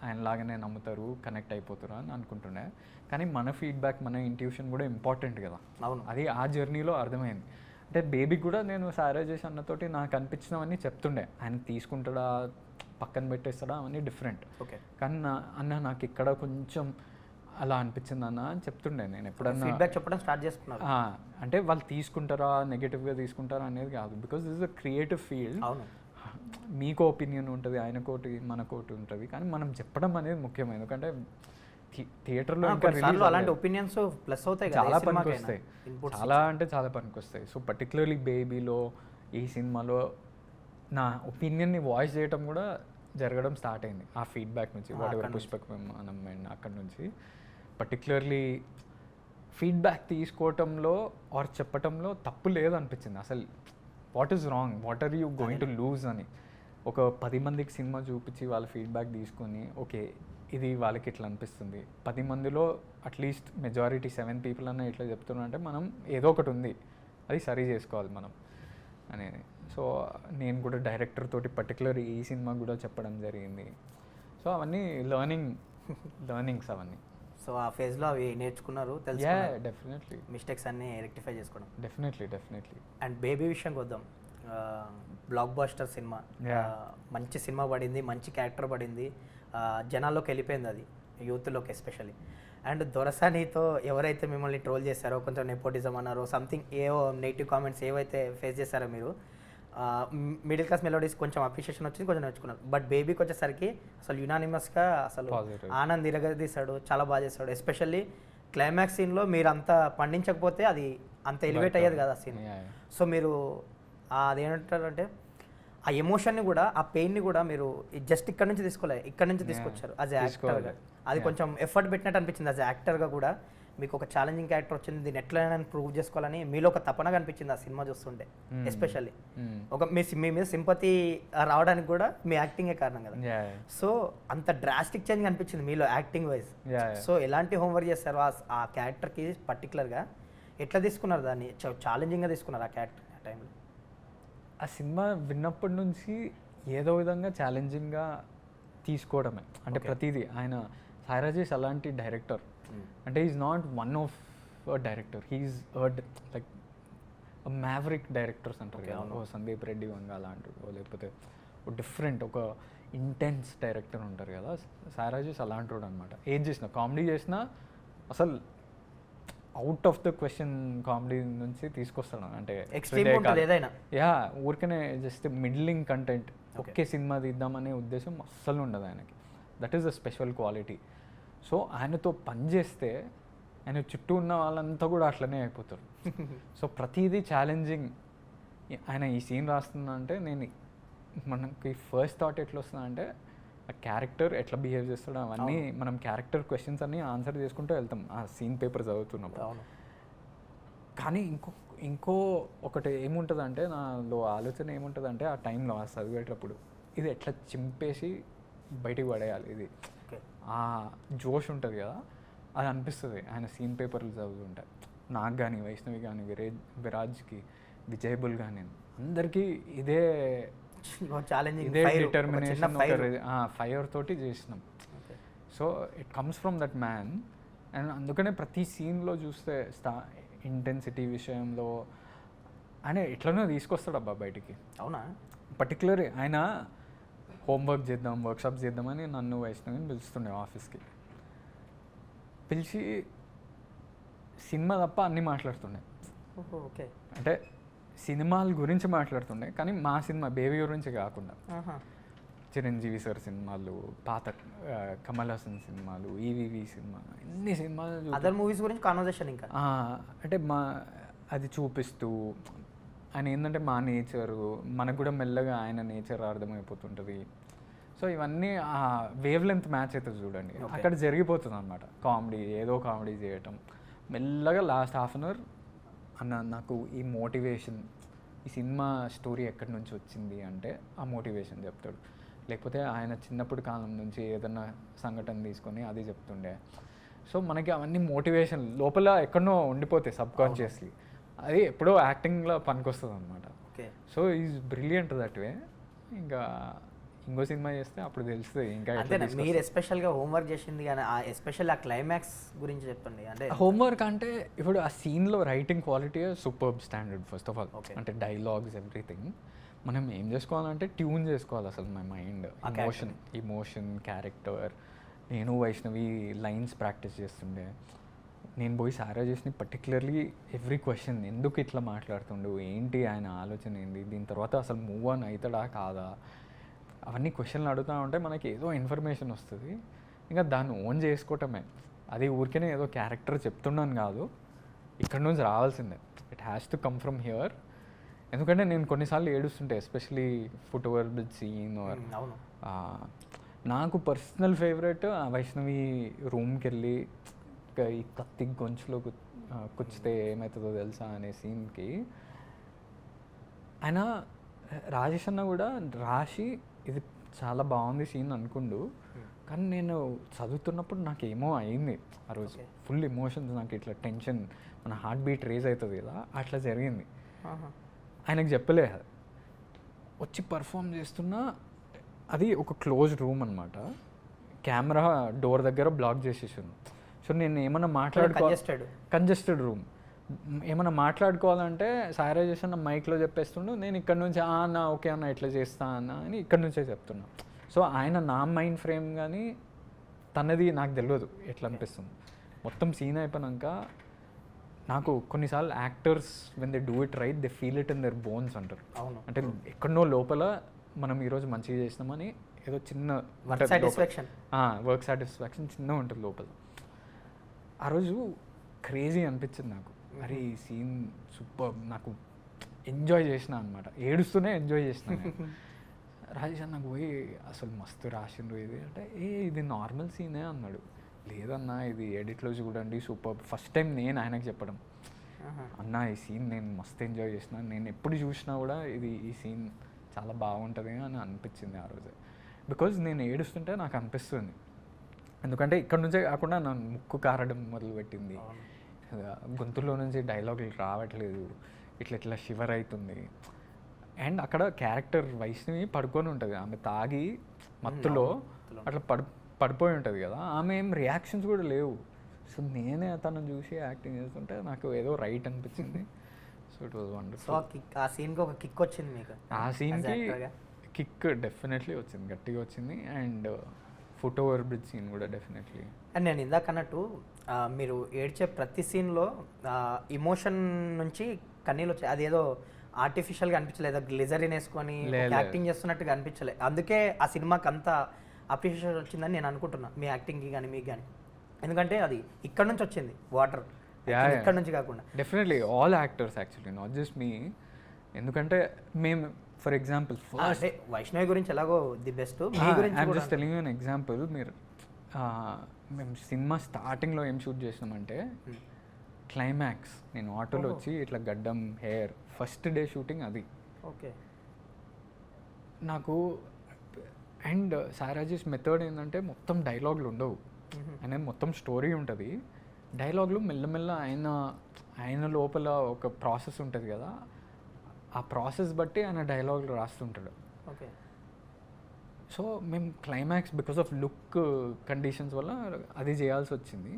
ఆయనలాగానే నమ్ముతారు, కనెక్ట్ అయిపోతారు అని అనుకుంటుండే. కానీ మన ఫీడ్బ్యాక్ మన ఇంట్యూషన్ కూడా ఇంపార్టెంట్ కదా. అవును. అది ఆ జర్నీలో అర్థమైంది. అంటే బేబీకి కూడా నేను సారాజేష్ అన్నతోటి నాకు అనిపించినవన్నీ చెప్తుండే. ఆయన తీసుకుంటాడా పక్కన పెట్టేస్తాడా అవన్నీ డిఫరెంట్. ఓకే. కానీ అన్న నాకు ఇక్కడ కొంచెం అలా అనిపించింది అన్న అని చెప్తుండే. నేను ఎప్పుడన్నా ఫీడ్బ్యాక్ చెప్పడం స్టార్ట్ చేసుకున్నారు. అంటే వాళ్ళు తీసుకుంటారా నెగిటివ్గా తీసుకుంటారా అనేది కాదు, because this is a creative field. అవును. మీకో ఒపీనియన్ ఉంటుంది, ఆయనకోటి మనకోటి ఉంటుంది, కానీ మనం చెప్పడం అనేది ముఖ్యం. ఎందుకంటే థియేటర్లో అలాంటి ఒపీనియన్స్ ప్లస్ అవుతాయి, చాలా పనికి వస్తాయి, చాలా అంటే చాలా పనికి వస్తాయి. సో పర్టికులర్లీ బేబీలో ఈ సినిమాలో నా ఒపీనియన్ని వాయిస్ చేయటం కూడా జరగడం స్టార్ట్ అయింది ఆ ఫీడ్బ్యాక్ నుంచి. వాట్ ఎవర్ పుష్పక విమానం అండ్ అక్కడ నుంచి పర్టికులర్లీ ఫీడ్బ్యాక్ తీసుకోవటంలో ఆర్ చెప్పటంలో తప్పు లేదు అనిపించింది. అసలు what is wrong, what are you going to lose అని. ఒక 10 మందికి సినిమా చూపించి వాళ్ళ ఫీడ్బ్యాక్ తీసుకొని ఓకే ఇది వాళ్ళకి ఇట్లా అనిపిస్తుంది, 10 మందిలో అట్లీస్ట్ మెజారిటీ 7 పీపుల్ అన్న ఇట్లా చెప్తున్నా అంటే మనం ఏదో ఒకటి ఉంది, అది సరి చేసుకోవాలి మనం అనేది. సో నేను కూడా డైరెక్టర్ తోటి పర్టికులర్ ఈ సినిమా కూడా చెప్పడం జరిగింది. సో అవన్నీ లర్నింగ్స్ అవన్నీ. సో ఆ ఫేజ్లో అవి నేర్చుకున్నారు, తెలుసు. డెఫినెట్లీ మిస్టేక్స్ అన్ని రెక్టిఫై చేసుకోవడం. డెఫినెట్లీ. అండ్ బేబీ విషయంకి వద్దాం. బ్లాక్ బాస్టర్ సినిమా, మంచి సినిమా పడింది, మంచి క్యారెక్టర్ పడింది, జనాల్లోకి వెళ్ళిపోయింది అది, యూత్లోకి ఎస్పెషల్లీ. అండ్ దొరసానితో ఎవరైతే మిమ్మల్ని ట్రోల్ చేశారో, కొంచెం నెపోటిజం అన్నారో, సంథింగ్ ఏవో నెగిటివ్ కామెంట్స్ ఏవైతే ఫేస్ చేశారో మీరు, మిడిల్ క్లాస్ మెలోడీస్ కొంచెం అప్రిషియేషన్ వచ్చింది, కొంచెం నేర్చుకున్నారు. బట్ బేబీకి వచ్చేసరికి అసలు యునానిమస్గా అసలు ఆనంద్ ఇరగదీశాడు, చాలా బాగా చేశాడు. ఎస్పెషల్లీ క్లైమాక్స్ సీన్లో మీరు అంత పండించకపోతే అది అంత ఎలివేట్ అయ్యేది కదా ఆ సీన్. సో మీరు అదేంటారంటే ఆ ఎమోషన్ని కూడా, ఆ పెయిన్ని కూడా మీరు జస్ట్ ఇక్కడ నుంచి తీసుకోలేదు, ఇక్కడ నుంచి తీసుకొచ్చారు యాజ్ యాక్టర్గా. అది కొంచెం ఎఫర్ట్ పెట్టినట్టు అనిపించింది. యాజ్ యాక్టర్గా కూడా మీకు ఒక ఛాలెంజింగ్ క్యారెక్టర్ వచ్చింది, దీన్ని ఎట్లయినా ప్రూవ్ చేసుకోవాలని మీలో ఒక తపనగా అనిపించింది ఆ సినిమా చూస్తుంటే. ఎస్పెషల్లీ ఒక మీ మీద సింపతి రావడానికి కూడా మీ యాక్టింగే కారణం కదా. సో అంత డ్రాస్టిక్ చేంజ్ అనిపించింది మీలో యాక్టింగ్ వైజ్. సో ఎలాంటి హోంవర్క్ చేస్తారు ఆ క్యారెక్టర్కి పర్టికులర్గా, ఎట్లా తీసుకున్నారు దాన్ని, ఛాలెంజింగ్గా తీసుకున్నారు ఆ క్యారెక్టర్ ఆ టైంలో? ఆ సినిమా విన్నప్పటి నుంచి ఏదో విధంగా ఛాలెంజింగ్గా తీసుకోవడమే. అంటే ప్రతిదీ ఆయన సాయిరాజేష్ అలాంటి డైరెక్టర్. అంటే is not one of director, he is like maverick directors అంటారు కదా, ఓ సందీప్ రెడ్డి వంగ అలాంటి, లేకపోతే డిఫరెంట్ ఒక ఇంటెన్స్ డైరెక్టర్ ఉంటారు కదా, సాయిరాజేష్ అలాంటి వాడు అనమాట. ఏది చేసినా కామెడీ చేసినా అసలు out of the question comedy నుంచి తీసుకొస్తాను. అంటే ఊరికనే జస్ట్ మిడిలింగ్ కంటెంట్ ఒకే సినిమా తీద్దామనే ఉద్దేశం అస్సలు ఉండదు ఆయనకి. That is a special quality. So ఆయనతో పని చేస్తే ఆయన చుట్టూ ఉన్న వాళ్ళంతా కూడా అట్లనే అయిపోతారు. సో ప్రతిదీ ఛాలెంజింగ్. ఆయన ఈ సీన్ రాస్తున్నా అంటే మనకి ఫస్ట్ థాట్ ఎట్లా వస్తుందా అంటే ఆ క్యారెక్టర్ ఎట్లా బిహేవ్ చేస్తాడో అవన్నీ మనం క్యారెక్టర్ క్వశ్చన్స్ అన్నీ ఆన్సర్ చేసుకుంటూ వెళ్తాం ఆ సీన్ పేపర్ చదువుతున్నప్పుడు. కానీ ఇంకో ఒకటి ఏముంటుందంటే నాలో ఆలోచన ఏముంటుందంటే ఆ టైంలో ఆ చదివేటప్పుడు ఇది ఎట్లా చింపేసి బయటికి పడేయాలి, ఇది ఆ జోష్ ఉంటుంది కదా, అది అనిపిస్తుంది ఆయన సీన్ పేపర్లు చదువుతుంటే. నాకు కానీ, వైష్ణవి కానీ, విరాజ్కి, విజయబుల్ కానీ అందరికీ ఇదే డిటర్మినేషన్, ఫైర్ తోటి చేసినాం. So it comes from that man. And అందుకనే ప్రతి సీన్లో చూస్తే ఇంటెన్సిటీ విషయంలో ఆయన ఎట్లనో తీసుకొస్తాడు అబ్బా బయటికి. అవునా? పర్టికులర్ ఆయన హోంవర్క్ చేద్దాం, వర్క్షాప్స్ చేద్దామని నన్ను వైష్ణవిని పిలుస్తుండే ఆఫీస్కి. పిలిచి సినిమా తప్ప అన్నీ మాట్లాడుతుండే. ఓకే. అంటే సినిమాల గురించి మాట్లాడుతుండే, కానీ మా సినిమా బేబీ గురించి కాకుండా చిరంజీవి సార్ సినిమాలు, పాత కమల్ హాసన్ సినిమాలు, ఈవీవి సినిమా, ఎన్ని సినిమాలు, అదర్ మూవీస్ గురించి కాన్వర్సేషన్ ఇంకా. అంటే అది చూపిస్తూ ఆయన ఏంటంటే మా నేచరు, మనకు కూడా మెల్లగా ఆయన నేచర్ అర్థమైపోతుంటుంది. సో ఇవన్నీ ఆ వేవ్ లెంత్ మ్యాచ్ అవుతుంది చూడండి, అక్కడ జరిగిపోతుంది అనమాట. ఏదో కామెడీ చేయటం, మెల్లగా లాస్ట్ హాఫ్ అన్ అవర్ నాకు ఈ మోటివేషన్, ఈ సినిమా స్టోరీ ఎక్కడి నుంచి వచ్చింది అంటే ఆ మోటివేషన్ చెప్తాడు. లేకపోతే ఆయన చిన్నప్పుడు కాలం నుంచి ఏదన్నా సంఘటన తీసుకొని అది చెప్తుండే. సో మనకి అవన్నీ మోటివేషన్ లోపల ఎక్కడనో ఉండిపోతాయి సబ్కాన్షియస్లీ, అది ఎప్పుడో యాక్టింగ్లో పనికొస్తుంది అనమాట. So is brilliant that way. ఇంకా ఇంకో సినిమా చేస్తే అప్పుడు తెలుస్తుంది ఇంకా. మీరు ఎస్పెషల్గా హోంవర్క్ చేసింది కానీ ఎస్పెషల్ ఆ క్లైమాక్స్ గురించి చెప్పండి. అంటే హోంవర్క్ అంటే ఇప్పుడు ఆ సీన్లో writing quality superb standard first of all. అంటే డైలాగ్స్ ఎవ్రీథింగ్ మనం ఏం చేసుకోవాలంటే ట్యూన్ చేసుకోవాలి అసలు మై మైండ్, ఇమోషన్, క్యారెక్టర్. నేను వైష్ణవి లైన్స్ ప్రాక్టీస్ చేస్తుండే. నేను పోయి సారా చేసిన పర్టికులర్లీ ఎవ్రీ క్వశ్చన్, ఎందుకు ఇట్లా మాట్లాడుతుండు, ఏంటి ఆయన ఆలోచన ఏంటి, దీని తర్వాత అసలు మూవ్ ఆన్ అవుతాడా కాదా, అవన్నీ క్వశ్చన్లు అడుగుతూ ఉంటే మనకి ఏదో ఇన్ఫర్మేషన్ వస్తుంది. ఇంకా దాన్ని ఓన్ చేసుకోవటమే. అది ఊరికేనే ఏదో క్యారెక్టర్ చెప్తున్నాను కాదు, ఇక్కడ నుంచి రావాల్సిందే. It has to come from here. ఎందుకంటే నేను కొన్నిసార్లు ఏడుస్తుంటే, especially foot over bridge scene. నాకు పర్సనల్ ఫేవరెట్ వైష్ణవి రూమ్కి వెళ్ళి ఈ కత్తి గొంచులో కూర్చితే ఏమవుతుందో తెలుసా అనే సీన్కి ఆయన రాజేష్ అన్న కూడా రాసి ఇది చాలా బాగుంది సీన్ అనుకుండు. కానీ నేను చదువుతున్నప్పుడు నాకు ఏమో అయింది ఆ రోజు. ఫుల్ ఎమోషన్స్, నాకు ఇట్లా టెన్షన్, మన హార్ట్ బీట్ రేజ్ అవుతుంది కదా, అట్లా జరిగింది. ఆయనకు చెప్పలే, వచ్చి పర్ఫామ్ చేస్తున్నా. అది ఒక క్లోజ్ రూమ్ అనమాట, కెమెరా డోర్ దగ్గర బ్లాక్ చేసేసాను. సో నేను ఏమన్నా కంజెస్టెడ్ రూమ్, ఏమన్నా మాట్లాడుకోవాలంటే సారా చేసిన మైక్లో చెప్పేస్తుండు, నేను ఇక్కడ నుంచి అన్న ఓకే అన్న ఇట్లా చేస్తా అన్న అని ఇక్కడ నుంచే చెప్తున్నా. సో ఆయన నా మైండ్ ఫ్రేమ్ కానీ తనది నాకు తెలియదు ఎట్లా అనిపిస్తుంది. మొత్తం సీన్ అయిపోయాక నాకు కొన్నిసార్లు actors when they do it right they feel it in their bones అంటారు. అంటే ఎక్కడనో లోపల మనం ఈరోజు మంచిగా చేసినామని ఏదో చిన్న వర్క్ సాటిస్ఫాక్షన్ చిన్న ఉంటుంది లోపల. ఆ రోజు క్రేజీ అనిపించింది నాకు. అరే ఈ సీన్ సూపర్, నాకు ఎంజాయ్ చేసిన అనమాట, ఏడుస్తూనే ఎంజాయ్ చేసిన. రాజేష్ నాకు పోయి అసలు మస్తు రాసిండ్రు ఇది అంటే, ఇది నార్మల్ సీనే అన్నాడు. లేదన్నా ఇది ఎడిట్లో చూడండి సూపర్. ఫస్ట్ టైం నేను ఆయనకు చెప్పడం, అన్న ఈ సీన్ నేను మస్తు ఎంజాయ్ చేసిన, నేను ఎప్పుడు చూసినా కూడా ఈ సీన్ చాలా బాగుంటుంది అని అనిపించింది ఆ రోజే. బికాజ్ నేను ఏడుస్తుంటే నాకు అనిపిస్తుంది, ఎందుకంటే ఇక్కడ నుంచే కాకుండా నన్ను ముక్కు కారడం మొదలుపెట్టింది, గొంతులో నుంచి డైలాగులు రావట్లేదు, ఇట్లా షివర్ అవుతుంది. అండ్ అక్కడ క్యారెక్టర్ వైష్ణవి పడుకొని ఉంటుంది, ఆమె తాగి మత్తులో అట్లా పడిపోయి ఉంటుంది కదా, ఆమె ఏం రియాక్షన్స్ కూడా లేవు. సో నేనే తనను చూసి యాక్టింగ్ చేస్తుంటే నాకు ఏదో రైట్ అనిపించింది. So it was wonderful. ఆ సీన్కి ఒక కిక్ వచ్చింది మీకు? ఆ సీన్కి కిక్ డెఫినెట్లీ వచ్చింది, గట్టిగా వచ్చింది. And foot over bridge scene కూడా డెఫినెట్లీ. అండ్ నేను ఇందాక అన్నట్టు మీరు ఏడ్చే ప్రతి సీన్లో ఇమోషన్ నుంచి కన్నీళ్ళు వచ్చాయి. అదేదో ఆర్టిఫిషియల్గా అనిపించలేదు, గ్లిజరిన్ వేసుకొని లేదు. యాక్టింగ్ చేస్తున్నట్టుగా అనిపించలేదు. అందుకే ఆ సినిమాకి అంత అప్రిషియేషన్ వచ్చిందని నేను అనుకుంటున్నా, మీ యాక్టింగ్కి కానీ మీకు కానీ. ఎందుకంటే అది ఇక్కడ నుంచి వచ్చింది వాటర్, ఇక్కడ నుంచి కాకుండా. Definitely all actors actually, not just me. ఎందుకంటే మేము ఫర్ ఎగ్జాంపుల్ అంటే వైష్ణవి గురించి ఎలాగో ది బెస్ట్, మీ గురించి ఐఎమ్ కూడా just telling you an example. మీరు మేము సినిమా స్టార్టింగ్లో ఏం షూట్ చేసినామంటే క్లైమాక్స్, నేను ఆటోలో వచ్చి ఇట్లా గడ్డం హెయిర్ ఫస్ట్ డే షూటింగ్ అది. ఓకే. నాకు అండ్ సారాజీస్ మెథడ్ ఏంటంటే మొత్తం డైలాగులు ఉండవు, అనేది మొత్తం స్టోరీ ఉంటుంది. డైలాగులు మెల్లమెల్ల ఆయన లోపల ఒక ప్రాసెస్ ఉంటుంది కదా, ఆ ప్రాసెస్ బట్టి ఆయన డైలాగులు రాస్తుంటాడు. ఓకే. సో మేము climax because of look conditions వల్ల అది చేయాల్సి వచ్చింది.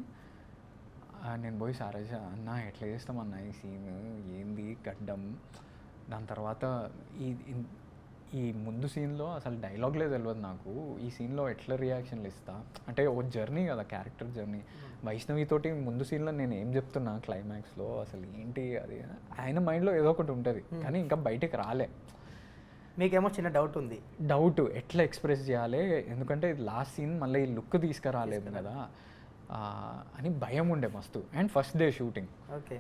నేను పోయి సారాజీ అన్న ఎట్లా చేస్తామన్నా ఈ సీన్, ఏంది గడ్డం, దాని తర్వాత ఈ ముందు సీన్లో అసలు డైలాగ్లే తెలియదు నాకు, ఈ సీన్లో ఎట్లా రియాక్షన్లు ఇస్తా, అంటే ఒక జర్నీ కదా, క్యారెక్టర్ జర్నీ. వైష్ణవితోటి ముందు సీన్లో నేను ఏం చెప్తున్నా క్లైమాక్స్లో అసలు ఏంటి అది, ఆయన మైండ్లో ఏదో ఒకటి ఉంటుంది కానీ ఇంకా బయటికి రాలే. మీకేమో చిన్న డౌట్ ఎట్లా ఎక్స్ప్రెస్ చేయాలి, ఎందుకంటే లాస్ట్ సీన్ మళ్ళీ ఈ లుక్ తీసుకురాలేదు కదా అని భయం ఉండే మస్తు. And first day shooting. Okay.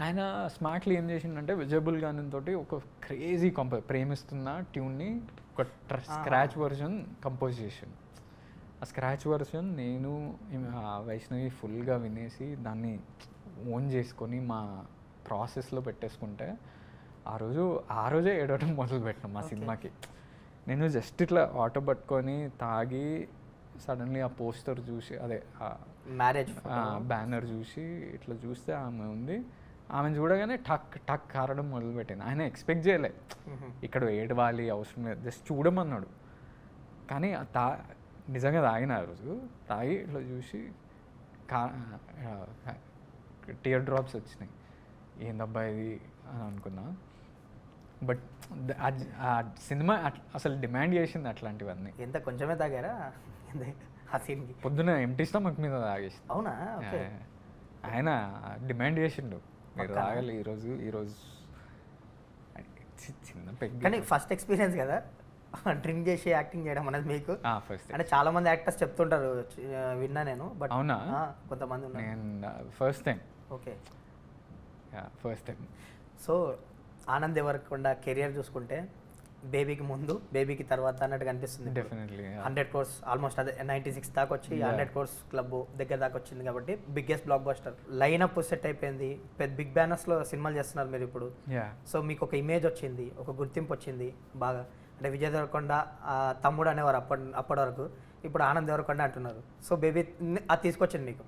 ఆయన స్మార్ట్లీ ఏం చేసిండంటే విజయబుల్ గానం తోటి ఒక క్రేజీ ప్రేమిస్తున్న ట్యూన్ని ఒక స్క్రాచ్ వర్షన్ కంపోజ్ చేసిండు. ఆ స్క్రాచ్ వర్షన్ నేను వైష్ణవి ఫుల్గా వినేసి దాన్ని ఓన్ చేసుకొని మా ప్రాసెస్లో పెట్టేసుకుంటే ఆ రోజే ఏడవడం మొదలు పెట్టినాం మా సినిమాకి. నేను జస్ట్ ఇట్లా ఆటో పట్టుకొని తాగి సడన్లీ ఆ పోస్టర్ చూసి, అదే మ్యారేజ్ బ్యానర్ చూసి ఇట్లా చూస్తే ఆమె ఉంది, ఆమెను చూడగానే టక్ టక్ కారడం మొదలుపెట్టింది. ఆయన ఎక్స్పెక్ట్ చేయలే ఇక్కడ ఏడవాలి అవసరం లేదు, జస్ట్ చూడమన్నాడు. కానీ నిజంగా తాగిన ఆ రోజు తాగి ఇట్లా చూసి టియర్ డ్రాప్స్ వచ్చినాయి, ఏందబ్బా ఇది అని అనుకున్నా. బట్ ఆ సినిమా అసలు డిమాండ్ చేసింది అట్లాంటివన్నీ. ఎంత కొంచెమే తాగారా ఆ సీన్కి? పొద్దున ఎంటీ స్టమక్ మీద తాగేసి. అవునా? ఆయన డిమాండ్ చేసిండు మీరు తాగాలి ఈరోజు చిన్న పెగ్. కానీ ఫస్ట్ ఎక్స్పీరియన్స్ కదా డ్రింక్ చేసి యాక్టింగ్ చేయడం అనేది మీకు? ఫస్ట్. అంటే చాలా మంది యాక్టర్స్ చెప్తుంటారు, విన్నా నేను. బట్ అవునా? కొంతమంది ఉన్నారు. నేను first time. Okay. First time. So Anand Devarakonda career చూసుకుంటే బేబీకి ముందు బేబీకి తర్వాత అన్నట్టు కనిపిస్తుంది. డెఫినెట్లీ 100 crores ఆల్మోస్ట్, అదే 96 దాకా వచ్చి 100 crores క్లబ్ దగ్గర దాకా వచ్చింది కాబట్టి biggest block buster. Lineup set అయిపోయింది, పెద్ద బిగ్ బ్యానర్స్లో సినిమాలు చేస్తున్నారు మీరు ఇప్పుడు. సో మీకు ఒక ఇమేజ్ వచ్చింది, ఒక గుర్తింపు వచ్చింది బాగా. అంటే విజయ్ దేవరకొండ తమ్ముడు అనేవారు అప్పటి వరకు, ఇప్పుడు ఆనంద్ దేవరకొండ అంటున్నారు. సో బేబీ అది తీసుకొచ్చింది మీకు.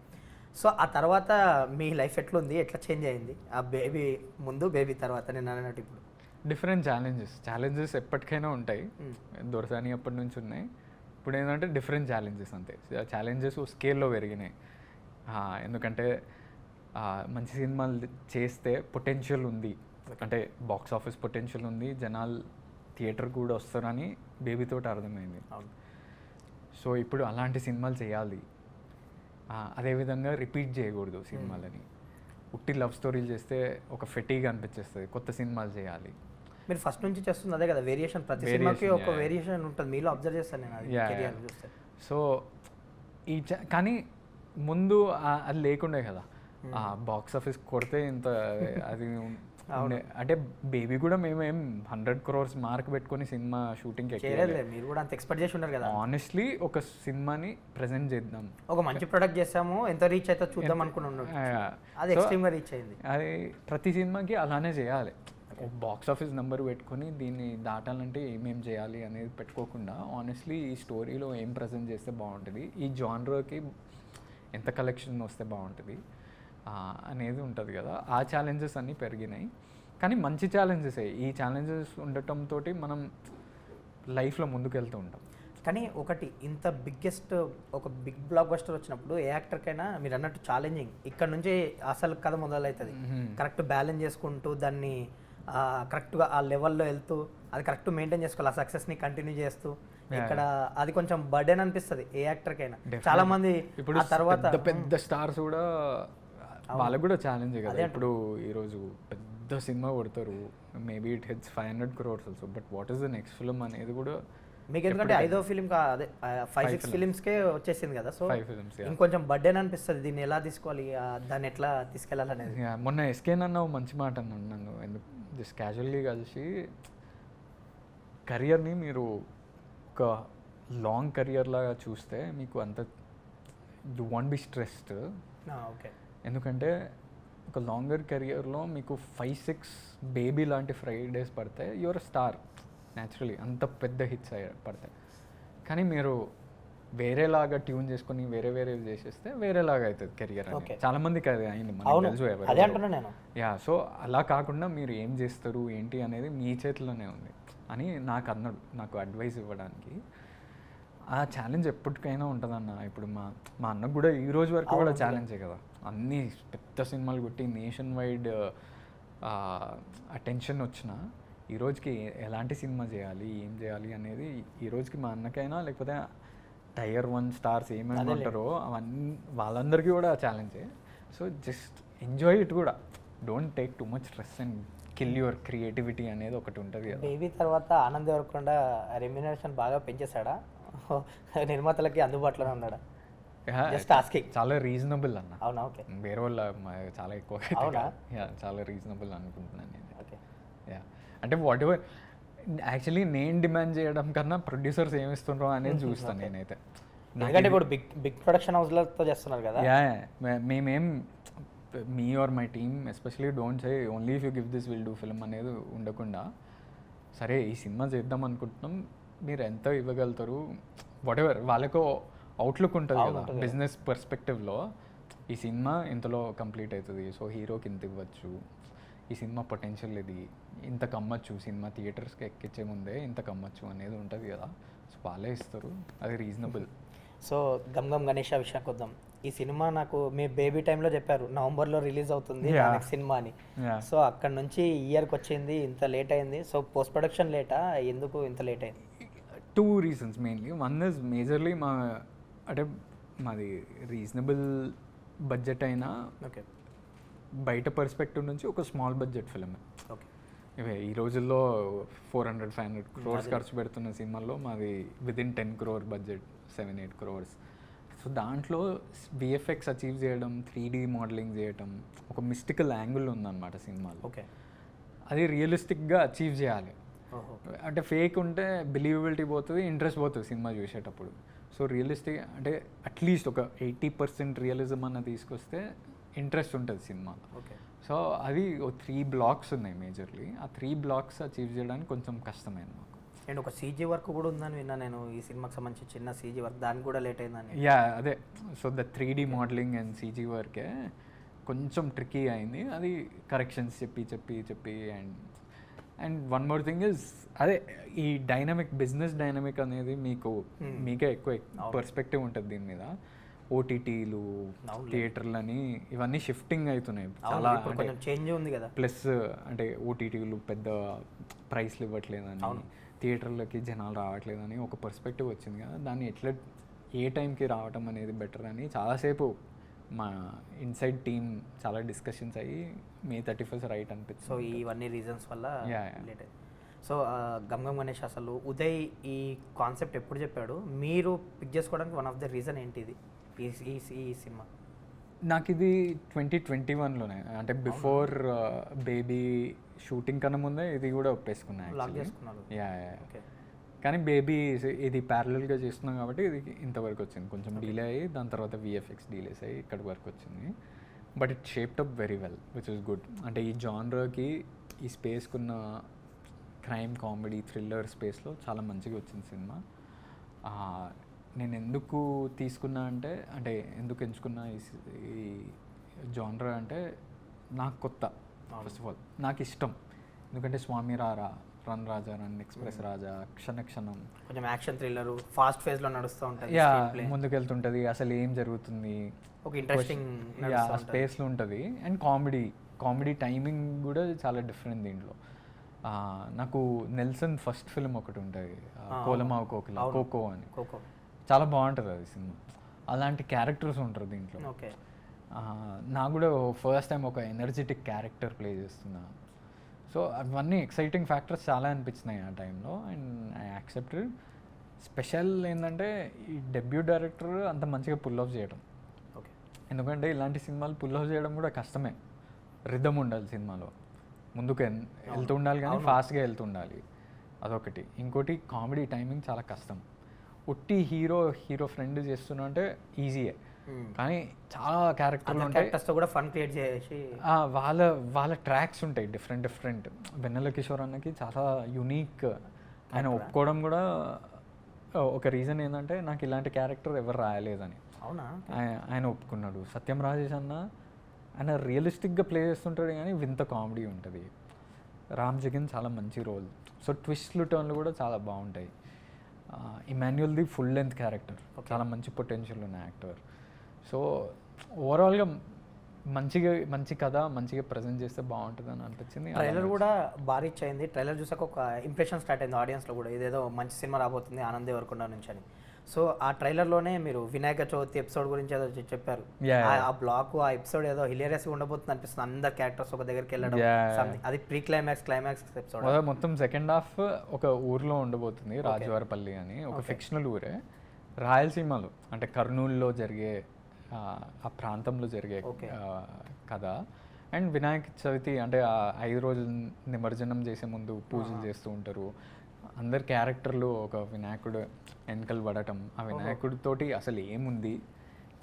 సో ఆ తర్వాత మీ లైఫ్ ఎట్లుంది, ఎట్లా చేంజ్ అయింది ఆ బేబీ ముందు బేబీ తర్వాత? నేను అన్నట్టు ఇప్పుడు డిఫరెంట్ ఛాలెంజెస్ ఎప్పటికైనా ఉంటాయి, దొరసాని అప్పటి నుంచి ఉన్నాయి. ఇప్పుడు ఏంటంటే డిఫరెంట్ ఛాలెంజెస్ అంతే. ఛాలెంజెస్ స్కేల్లో పెరిగినాయి. ఎందుకంటే మంచి సినిమాలు చేస్తే పొటెన్షియల్ ఉంది, అంటే బాక్స్ ఆఫీస్ పొటెన్షియల్ ఉంది, జనాలు థియేటర్ కూడా వస్తారని బేబీతో అర్థమైంది. సో ఇప్పుడు అలాంటి సినిమాలు చేయాలి, అదేవిధంగా రిపీట్ చేయకూడదు సినిమాలని. ఉట్టి లవ్ స్టోరీలు చేస్తే ఒక ఫెటీగా అనిపించేస్తుంది, కొత్త సినిమాలు చేయాలి. మీరు ఫస్ట్ నుంచి చేస్తుంది అదే కదా, వేరియేషన్, ప్రతి సినిమాకి ఒక వేరియేషన్ ఉంటుంది, మీలో అబ్జర్వ్ చేస్తాను నేను అది చూస్తే. సో కానీ ముందు అది లేకుండే కదా, బాక్స్ ఆఫీస్ కొడితే ఇంత అది అంటే బేబీ కూడా మేమేం 100 crores మార్క్ పెట్టుకొని సినిమా షూటింగ్ మీరు కూడా అంత ఎక్స్పెక్ట్ చేసి ఉన్నారు కదా. ఆనెస్ట్లీ ఒక సినిమాని ప్రెజెంట్ చేద్దాం, ఒక మంచి ప్రొడక్ట్ చేసాము, ఎంత రీచ్ అయితే చూద్దాం అనుకున్నాను, అది ఎక్స్ట్రీమ్గా రీచ్ అయింది. అది ప్రతి సినిమాకి అలానే చేయాలి. బాక్స్ ఆఫీస్ నెంబర్ పెట్టుకొని దీన్ని దాటాలంటే ఏమేం చేయాలి అనేది పెట్టుకోకుండా ఆనెస్ట్లీ ఈ స్టోరీలో ఏం ప్రజెంట్ చేస్తే బాగుంటుంది, ఈ జానర్కి ఎంత కలెక్షన్ వస్తే బాగుంటుంది అనేది ఉంటుంది కదా. ఆ ఛాలెంజెస్ అన్నీ పెరిగినాయి, కానీ మంచి ఛాలెంజెసే. ఈ ఛాలెంజెస్ ఉండటంతో మనం లైఫ్లో ముందుకు వెళ్తూ ఉంటాం. కానీ ఒకటి, ఇంత బిగ్గెస్ట్ ఒక బిగ్ బ్లాక్ బస్టర్ వచ్చినప్పుడు ఏ యాక్టర్కైనా మీరు అన్నట్టు ఛాలెంజింగ్. ఇక్కడ నుంచి అసలు కథ మొదలవుతుంది, కరెక్ట్ బ్యాలెన్స్ చేసుకుంటూ దాన్ని కరెక్ట్గా ఆ లెవెల్లో వెళ్తూ అది కరెక్ట్ మెయింటైన్ చేసుకోవాలి, ఆ సక్సెస్ని కంటిన్యూ చేస్తూ. ఇక్కడ అది కొంచెం బర్డెన్ అనిపిస్తుంది ఏ యాక్టర్కైనా. చాలా మంది ఇప్పుడు తర్వాత పెద్ద స్టార్స్ కూడా వాళ్ళకు కూడా ఛాలెంజ్ కదా. ఇప్పుడు ఈరోజు పెద్ద సినిమా కొడతారు, maybe it hits 500 crores also, but what is the next film అనేది కూడా మీకు ఎందుకంటే ఐదో ఫిలిం అదే 5-6 ఫిలిమ్స్కే వచ్చేసింది కదా, సో 5 films. ఇంకొంచెం బర్డెన్ అనిపిస్తుంది దీన్ని ఎలా తీసుకోవాలి, దాన్ని ఎట్లా తీసుకెళ్ళాలనేది. మొన్న ఎస్కే నన్ను మంచి మాట అన్నాను, నన్ను ఎందుకు జస్ట్ క్యాజువల్లీ కలిసి, కెరియర్ని మీరు ఒక లాంగ్ కెరియర్ లాగా చూస్తే మీకు అంత you want be stressed. Okay, ఎందుకంటే ఒక లాంగర్ కెరియర్లో మీకు 5-6 బేబీ లాంటి ఫ్రైడేస్ పడతాయి, యువర్ స్టార్ న్యాచురలీ, అంత పెద్ద హిట్స్ పడతాయి. కానీ మీరు వేరేలాగా ట్యూన్ చేసుకొని వేరే చేసేస్తే వేరేలాగా అవుతుంది కెరియర్ అని. చాలా మందికి అది అయింది, మనకు తెలుసు అదే అంటున్నా నేను. యా, సో అలా కాకుండా మీరు ఏం చేస్తారు ఏంటి అనేది మీ చేతిలోనే ఉంది అని నాకు అన్నాడు, నాకు అడ్వైస్ ఇవ్వడానికి. ఆ ఛాలెంజ్ ఎప్పటికైనా ఉంటుందన్న. ఇప్పుడు మా అన్నకు కూడా ఈ రోజు వరకు కూడా ఛాలెంజే కదా, అన్ని పెద్ద సినిమాలు కొట్టి నేషన్ వైడ్ అటెన్షన్ వచ్చినా ఈ రోజుకి ఎలాంటి సినిమా చేయాలి, ఏం చేయాలి అనేది ఈ రోజుకి మా అన్నకైనా లేకపోతే Tier 1 స్టార్స్ ఏమేమి ఉంటారో అవన్నీ వాళ్ళందరికీ కూడా ఛాలెంజే. సో జస్ట్ ఎంజాయ్ ఇట్ కూడా, don't take too much stress and kill your creativity అనేది ఒకటి ఉంటుంది కదా. బేబీ తర్వాత ఆనంద్ దేవరకొండ రెమ్యునరేషన్ బాగా పెంచేశాడా, నిర్మాతలకి అందుబాటులోనే ఉన్నాడా? Just asking. చాలా రీజనబుల్ అన్న. అవునా? ఓకే. వేరే వాళ్ళ చాలా ఎక్కువ. అవునా? యా, చాలా రీజనబుల్ అనుకుంటున్నాను నేను. ఓకే. యా, అంటే వాట్ ఎవర్ యాక్చువల్లీ నేను డిమాండ్ చేయడం కన్నా ప్రొడ్యూసర్స్ ఏమి ఇస్తుండ్రో అనేది చూస్తాను నేనైతే. ఎందుకంటే ఇప్పుడు బిగ్ ప్రొడక్షన్ హౌస్లతో చేస్తున్నారు కదా. యా, మేమేం me or my team especially don't say only if you give this will do film అనేది ఉండకుండా, సరే ఈ సినిమా చేద్దాం అనుకుంటున్నాం, మీరు ఎంత ఇవ్వగలుగుతారు, వాట్ ఎవర్ వాళ్ళకు అవుట్లుక్ ఉంటుంది కదా బిజినెస్ పర్స్పెక్టివ్లో. ఈ సినిమా ఇంతలో కంప్లీట్ అవుతుంది, సో హీరోకి ఇంత ఇవ్వచ్చు, ఈ సినిమా పొటెన్షియల్ ఇది, ఇంత కమ్మచ్చు, సినిమా థియేటర్స్కి ఎక్కించే ముందే ఇంత కమ్మచ్చు అనేది ఉంటుంది కదా, సో వాళ్ళే ఇస్తారు, అది రీజనబుల్. సో గమ్ గమ్ గణేష్ విషయానికి వద్దాం. ఈ సినిమా నాకు మీ బేబీ టైంలో చెప్పారు నవంబర్లో రిలీజ్ అవుతుంది సినిమా అని. సో అక్కడ నుంచి ఇయర్కి వచ్చింది, ఇంత లేట్ అయింది. సో పోస్ట్ ప్రొడక్షన్ లేటా, ఎందుకు ఇంత లేట్ అయింది? 2 reasons mainly. One is majorly అంటే మాది రీజనబుల్ బడ్జెట్ అయినా ఓకే, బయట పర్స్పెక్టివ్ నుంచి ఒక స్మాల్ బడ్జెట్ ఫిల్మ్. ఓకే. ఇవే ఈ రోజుల్లో 400-500 crores ఖర్చు పెడుతున్న సినిమాల్లో మాది within 10 crore budget, 7-8 crores. So దాంట్లో విఎఫ్ఎక్స్ అచీవ్ చేయడం, 3D మోడలింగ్ చేయడం, ఒక మిస్టికల్ యాంగిల్ ఉందన్నమాట సినిమాలో. ఓకే, అది రియలిస్టిక్గా అచీవ్ చేయాలి. అంటే ఫేక్ ఉంటే బిలీవబిలిటీ పోతుంది, ఇంట్రెస్ట్ పోతుంది సినిమా చూసేటప్పుడు. సో రియలిస్టిక్ అంటే అట్లీస్ట్ ఒక 80% రియలిజం అన్న తీసుకొస్తే ఇంట్రెస్ట్ ఉంటుంది సినిమా. ఓకే. సో అది 3 blocks ఉన్నాయి మేజర్లీ. ఆ 3 blocks అచీవ్ చేయడానికి కొంచెం కష్టమైంది మాకు. అండ్ ఒక సీజీ వర్క్ కూడా ఉందని విన్నా నేను, ఈ సినిమాకి సంబంధించి చిన్న సీజీ వర్క్, దానికి కూడా లేట్ అయిందని. యా, అదే. So the 3D modelling and CG వర్కే కొంచెం ట్రిక్కీ అయింది, అది కరెక్షన్స్ చెప్పి and one more thing is, అదే ఈ బిజినెస్ డైనమిక్ అనేది మీకే ఎక్కువ పర్స్పెక్టివ్ ఉంటుంది దీని మీద. ఓటీటీలు, థియేటర్లని ఇవన్నీ షిఫ్టింగ్ అవుతున్నాయి చాలా, చేంజ్ ఉంది కదా. ప్లస్ అంటే ఓటీటీలు పెద్ద ప్రైస్లు ఇవ్వట్లేదని, థియేటర్లకి జనాలు రావట్లేదని ఒక పర్స్పెక్టివ్ వచ్చింది కదా. దాన్ని ఎట్లా ఏ టైంకి రావటం అనేది బెటర్ అని చాలాసేపు మా ఇన్సైడ్ టీమ్ చాలా డిస్కషన్స్ అయ్యి May 31st రైట్ అనిపించింది. సో ఇవన్నీ రీజన్స్ వల్ల లేట్ అయింది. సో గమ్ గమ్ గణేష్, అసలు ఉదయ్ ఈ కాన్సెప్ట్ ఎప్పుడు చెప్పాడు, మీరు పిక్ చేసుకోవడానికి వన్ ఆఫ్ ద రీజన్ ఏంటి ఇది ఈ సినిమా? నాకు ఇది 2021లోనే, అంటే బిఫోర్ బేబీ షూటింగ్ కన్నా ముందే ఇది కూడా ఒప్పేసుకున్నాను. యా, కానీ బేబీ ఇది ప్యారలల్గా చేస్తున్నాం కాబట్టి ఇది ఇంతవరకు వచ్చింది. కొంచెం డిలే అయ్యి దాని తర్వాత విఎఫ్ఎక్స్ డీలేస్ అయ్యి ఇక్కడి వరకు వచ్చింది. But it shaped up very well, which is good. అంటే ఈ జానర్కి, ఈ స్పేస్కున్న క్రైమ్, కామెడీ, థ్రిల్లర్ స్పేస్లో చాలా మంచిగా వచ్చింది సినిమా. నేను ఎందుకు తీసుకున్నా అంటే ఎందుకు ఎంచుకున్నా ఈ జానర్ అంటే నాకు కొత్త, ఫస్ట్ ఆఫ్ ఆల్ నాకు ఇష్టం. ఎందుకంటే స్వామి రారా, రన్ రాజా, రన్ ఎక్స్ప్రెస్ రాజా, క్షణ క్షణం కొంచెం యాక్షన్ థ్రిల్లర్ ఫాస్ట్ ఫేజ్లో నడుస్తూ ఉంటుంది. యా, ముందుకెళ్తుంటుంది, అసలు ఏం జరుగుతుంది, ఒక ఇంట్రెస్టింగ్ స్పేస్లో ఉంటుంది. అండ్ కామెడీ టైమింగ్ కూడా చాలా డిఫరెంట్ దీంట్లో. నాకు నెల్సన్ ఫస్ట్ ఫిల్మ్ ఒకటి ఉంటుంది, కోలమావు కోకిల, కోకో అని, చాలా బాగుంటుంది అది సినిమా. అలాంటి క్యారెక్టర్స్ ఉంటారు దీంట్లో. ఓకే. నాకు కూడా ఫస్ట్ టైం ఒక ఎనర్జెటిక్ క్యారెక్టర్ ప్లే చేస్తున్నా. సో అవన్నీ ఎక్సైటింగ్ ఫ్యాక్టర్స్ చాలా అనిపించినాయి ఆ టైంలో, అండ్ ఐ యాక్సెప్టెడ్. స్పెషల్ ఏంటంటే ఈ డెబ్యూ డైరెక్టర్ అంత మంచిగా పుల్ ఆఫ్ చేయడం. ఓకే. ఎందుకంటే ఇలాంటి సినిమాలు పుల్ ఆఫ్ చేయడం కూడా కష్టమే. రిథమ్ ఉండాలి సినిమాలో, ముందుకు వెళ్తూ ఉండాలి కానీ ఫాస్ట్గా వెళ్తూ ఉండాలి, అదొకటి. ఇంకోటి కామెడీ టైమింగ్ చాలా కష్టం. ఉట్టి హీరో ఫ్రెండ్ చేస్తున్నా అంటే ఈజీయే, కానీ చాలా క్యారెక్టర్లు ఉంటాయి. క్యారెక్టర్స్తో కూడా ఫన్ క్రియేట్ చేసి వాళ్ళ ట్రాక్స్ ఉంటాయి డిఫరెంట్. వెన్నెల కిషోర్ అన్నకి చాలా యునీక్. ఆయన ఒప్పుకోవడం కూడా ఒక రీజన్ ఏంటంటే నాకు ఇలాంటి క్యారెక్టర్ ఎవరు రాయలేదని. అవునా? ఆయన ఒప్పుకున్నాడు. సత్యం రాజేష్ అన్న ఆయన రియలిస్టిక్గా ప్లే చేస్తుంటాడు కానీ వింత కామెడీ ఉంటుంది. రామ్ జగన్ చాలా మంచి రోల్. సో ట్విస్ట్లు టర్న్లు కూడా చాలా బాగుంటాయి. ఇమాన్యుయల్ది ఫుల్ లెంత్ క్యారెక్టర్, చాలా మంచి పొటెన్షియల్ ఉన్న యాక్టర్. సో ఓవరాల్గా మంచి కథ మంచిగా ప్రజెంట్ చేస్తే బాగుంటుంది అని అనిపించింది. ట్రైలర్ కూడా భారీ రీచ్ అయింది. ట్రైలర్ చూసాక ఒక ఇంప్రెషన్ స్టార్ట్ అయింది ఆడియన్స్లో కూడా, ఇదేదో మంచి సినిమా రాబోతుంది ఆనంద్ దేవరకొండ నుంచి అని. సో ఆ ట్రైలర్లోనే మీరు వినాయక చవితి ఎపిసోడ్ గురించి ఏదో చెప్పారు. ఆ బ్లాక్ ఆ ఎపిసోడ్ ఏదో హిలేరియస్గా ఉండబోతుంది అనిపిస్తుంది. అందరు క్యారెక్టర్స్ ఒక దగ్గరికి వెళ్ళడం, అది ప్రీ క్లైమాక్స్ ఎపిసోడ్. మొత్తం సెకండ్ హాఫ్ ఒక ఊర్లో ఉండబోతుంది, రాజవారపల్లి అని, ఒక ఫిక్షనల్ ఊరే రాయలసీమలో, అంటే కర్నూలులో జరిగే ఆ ప్రాంతంలో జరిగే కథ. అండ్ వినాయక చవితి అంటే ఆ 5 రోజులు నిమజ్జనం చేసే ముందు పూజలు చేస్తూ ఉంటారు. అందరు క్యారెక్టర్లు ఒక వినాయకుడు వెనకలు పడటం, ఆ వినాయకుడితోటి అసలు ఏముంది,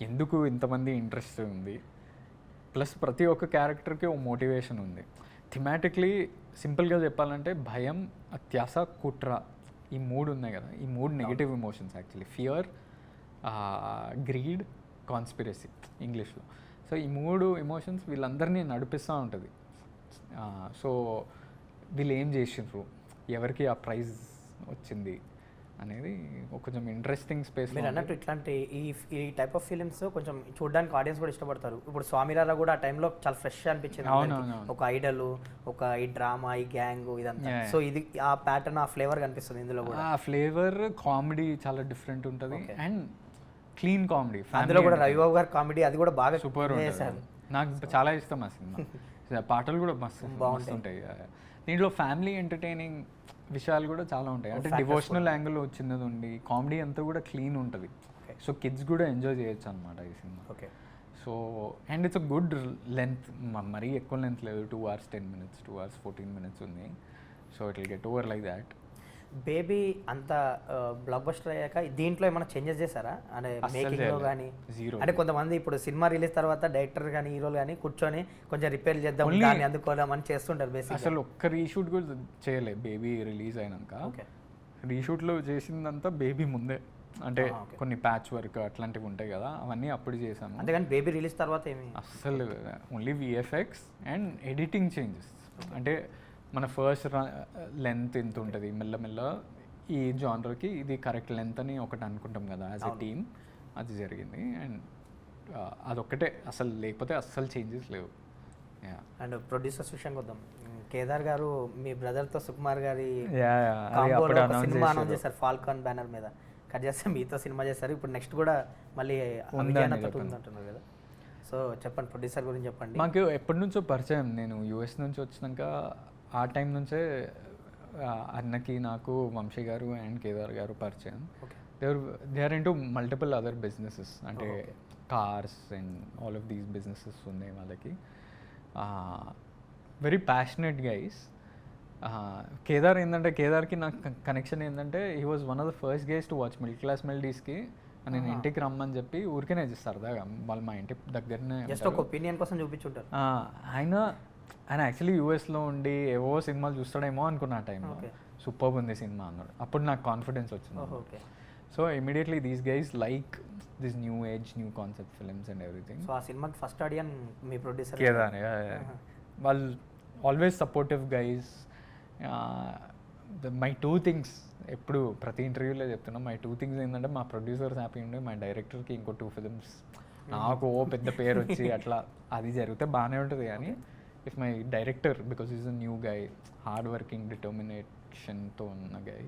ఎందుకు ఇంతమంది ఇంట్రెస్ట్ ఉంది, ప్లస్ ప్రతి ఒక్క క్యారెక్టర్కి ఓ మోటివేషన్ ఉంది. థిమాటిక్లీ సింపుల్గా చెప్పాలంటే భయం, అత్యాస, కుట్ర, ఈ 3 ఉన్నాయి కదా, ఈ 3 negative emotions actually. Fear, greed, conspiracy ఇంగ్లీష్లో. సో ఈ 3 ఎమోషన్స్ వీళ్ళందరినీ నడిపిస్తూ ఉంటుంది. సో వీళ్ళు ఏం చేసిండ్రు, ఎవరికి ఆ ప్రైజ్ వచ్చింది అనేది కొంచెం ఇంట్రెస్టింగ్ స్పేస్. మీరు అన్నట్టు ఇట్లాంటి ఈ టైప్ ఆఫ్ ఫిలిమ్స్ కొంచెం చూడడానికి ఆడియన్స్ కూడా ఇష్టపడతారు. ఇప్పుడు స్వామిరారా కూడా ఆ టైంలో చాలా ఫ్రెష్ అనిపించింది. ఒక ఐడల్, ఒక ఈ డ్రామా, ఈ గ్యాంగ్, ఇదంతా. సో ఇది ఆ ప్యాటర్న్, ఆ ఫ్లేవర్ కనిపిస్తుంది ఇందులో కూడా. ఆ ఫ్లేవర్, కామెడీ చాలా డిఫరెంట్ ఉంటుంది అండ్ క్లీన్ కామెడీ. అందులో కూడా రవిబాబు గారి కామెడీ అది కూడా బాగా సూపర్ ఉంటుంది. నాకు చాలా ఇష్టం ఆ సినిమా. పాటలు కూడా మస్తు బాగుంటాయి. దీంట్లో ఫ్యామిలీ ఎంటర్టైనింగ్ విషయాలు కూడా చాలా ఉంటాయి. అంటే డివోషనల్ యాంగిల్ వచ్చినది ఉండి కామెడీ అంతా కూడా క్లీన్ ఉంటుంది. సో కిడ్స్ కూడా ఎంజాయ్ చేయొచ్చు అనమాట ఈ cinema. Okay. So and it's a good length, మరీ ఎక్కువ లెంత్ లేదు. 2 hours 10 minutes, 2 hours 14 minutes ఉంది. So it will get over like that. Baby అంత బ్లాక్ బస్టర్ అయ్యాక దీంట్లో ఏమైనా చేంజెస్ చేశారా అంటే మేకింగ్లో కానీ? అంటే కొంతమంది ఇప్పుడు సినిమా రిలీజ్ తర్వాత డైరెక్టర్ కానీ హీరోలు కానీ కూర్చొని కొంచెం రిపేర్ చేద్దాం, దాన్ని అందుకోవడం అని చేస్తుంటారు బేసిక్. అసలు ఒక్క రీషూట్ కూడా చేయలేదు బేబీ రిలీజ్ అయినాక. రీషూట్లో చేసిందంతా బేబీ ముందే, అంటే కొన్ని ప్యాచ్ వర్క్ అట్లాంటివి ఉంటాయి కదా, అవన్నీ అప్పుడు చేసాము. అంతేగాని బేబీ రిలీజ్ తర్వాత ఏమి అసలు only VFX and editing changes. అంటే మన ఫస్ట్ లెంత్ ఎంత ఉంటుంది, మెల్లమెల్ల ఈ జానర్కి ఇది కరెక్ట్ లెంత్ అని ఒకటి అనుకుంటాం కదా యాజ్ ఎ టీమ్, అది జరిగింది. అండ్ అదొక్కటే, అసలు లేకపోతే అస్సలు చేంజెస్ లేవు. అండ్ ప్రొడ్యూసర్స్ విషయానికి వద్దాం. కేదార్ గారు మీ బ్రదర్తో సుకుమార్ గారి సినిమా అనౌన్స్ చేశారు ఫాల్కాన్ బ్యానర్ మీద. కట్ చేస్తే మీతో సినిమా చేశారు. ఇప్పుడు నెక్స్ట్ కూడా మళ్ళీ ఉందంటున్నారు కదా. సో చెప్పండి, ప్రొడ్యూసర్ గురించి చెప్పండి. మాకు ఎప్పటి నుంచో పరిచయం. నేను యూఎస్ నుంచి వచ్చినాక ఆ టైం నుంచే అన్నకి నాకు వంశీ గారు అండ్ కేదార్ గారు పరిచయం. They are into multiple other businesses, అంటే cars and all of these businesses ఉన్నాయి వాళ్ళకి. Very passionate guys. కేదార్ ఏంటంటే, కేదార్కి నాకు కనెక్షన్ ఏంటంటే, he was one of the first guys to watch middle class మెల్డీస్కి. నేను ఇంటికి రమ్మని చెప్పి ఊరికేనే సరదాగా వాళ్ళు మా ఇంటి దగ్గరనే జస్ట్ ఒక ఒపీనియన్ కోసం చూపించుంటారు. ఆయన యాక్చువల్లీ యూఎస్లో ఉండి ఏవో సినిమాలు చూస్తాడేమో అనుకున్న ఆ టైంలో. సూపర్ ఉంది సినిమా అన్నాడు. అప్పుడు నాకు కాన్ఫిడెన్స్ వచ్చింది. So immediately these guys like this new age, new concept films and everything. So ఆ సినిమాకి ఫస్ట్ ఆడియన్ మీ ప్రొడ్యూసర్ కేదార్. వాళ్ళు always supportive guys. My 2 things ఎప్పుడు ప్రతి ఇంటర్వ్యూలో చెప్తున్నా, మై 2 things ఏంటంటే, మా ప్రొడ్యూసర్స్ హ్యాపీ ఉండే, మా డైరెక్టర్కి ఇంకో 2 films నాకు పెద్ద పేరు వచ్చి అట్లా అది జరిగితే బాగానే ఉంటుంది. కానీ if my director, because is a new guy, hard working, డిటర్మినేషన్తో ఉన్న గై,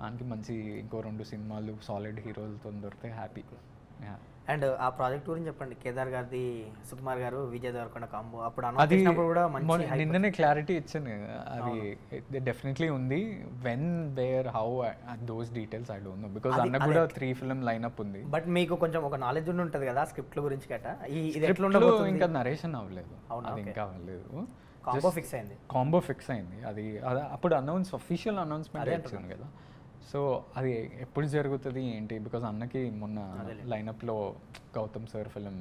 దానికి మంచి ఇంకో 2 సినిమాలు సాలిడ్ హీరోలతో దొరికితే హ్యాపీ. యా. అండ్ ఆ ప్రాజెక్ట్ గురించి చెప్పండి. కేదార్ గారిది, సుకుమార్ గారు, విజయ్ దేవరకొండ కాంబో అప్పుడు అది అనౌన్స్ చేసినప్పుడు కూడా మంచి hype నిన్ననే క్లారిటీ ఇచ్చాను కదా, అది డెఫినెట్లీ ఉంది. When where how those details I don't know, because అన్న కూడా 3 ఫిల్మ్ లైనప్ ఉంది. బట్ మీకు కొంచెం ఒక నాలెడ్జ్ ఉండి ఉంటుంది కదా స్క్రిప్ట్ల గురించి గట్ట. ఇది ఎట్లా Script లో ఉండబోతుంది? ఇంకా నరేషన్ అవ్వలేదు, అవునా? అది Okay. ఇంకా అవ్వలేదు. కాంబో ఫిక్స్ అయింది. కాంబో ఫిక్స్ అయింది. అది అప్పుడు అఫీషియల్ అనౌన్స్మెంట్ అదే వచ్చింది కదా. సో అది ఎప్పుడు జరుగుతుంది ఏంటి, బికాజ్ అన్నకి మొన్న లైనప్లో Gautam sir film,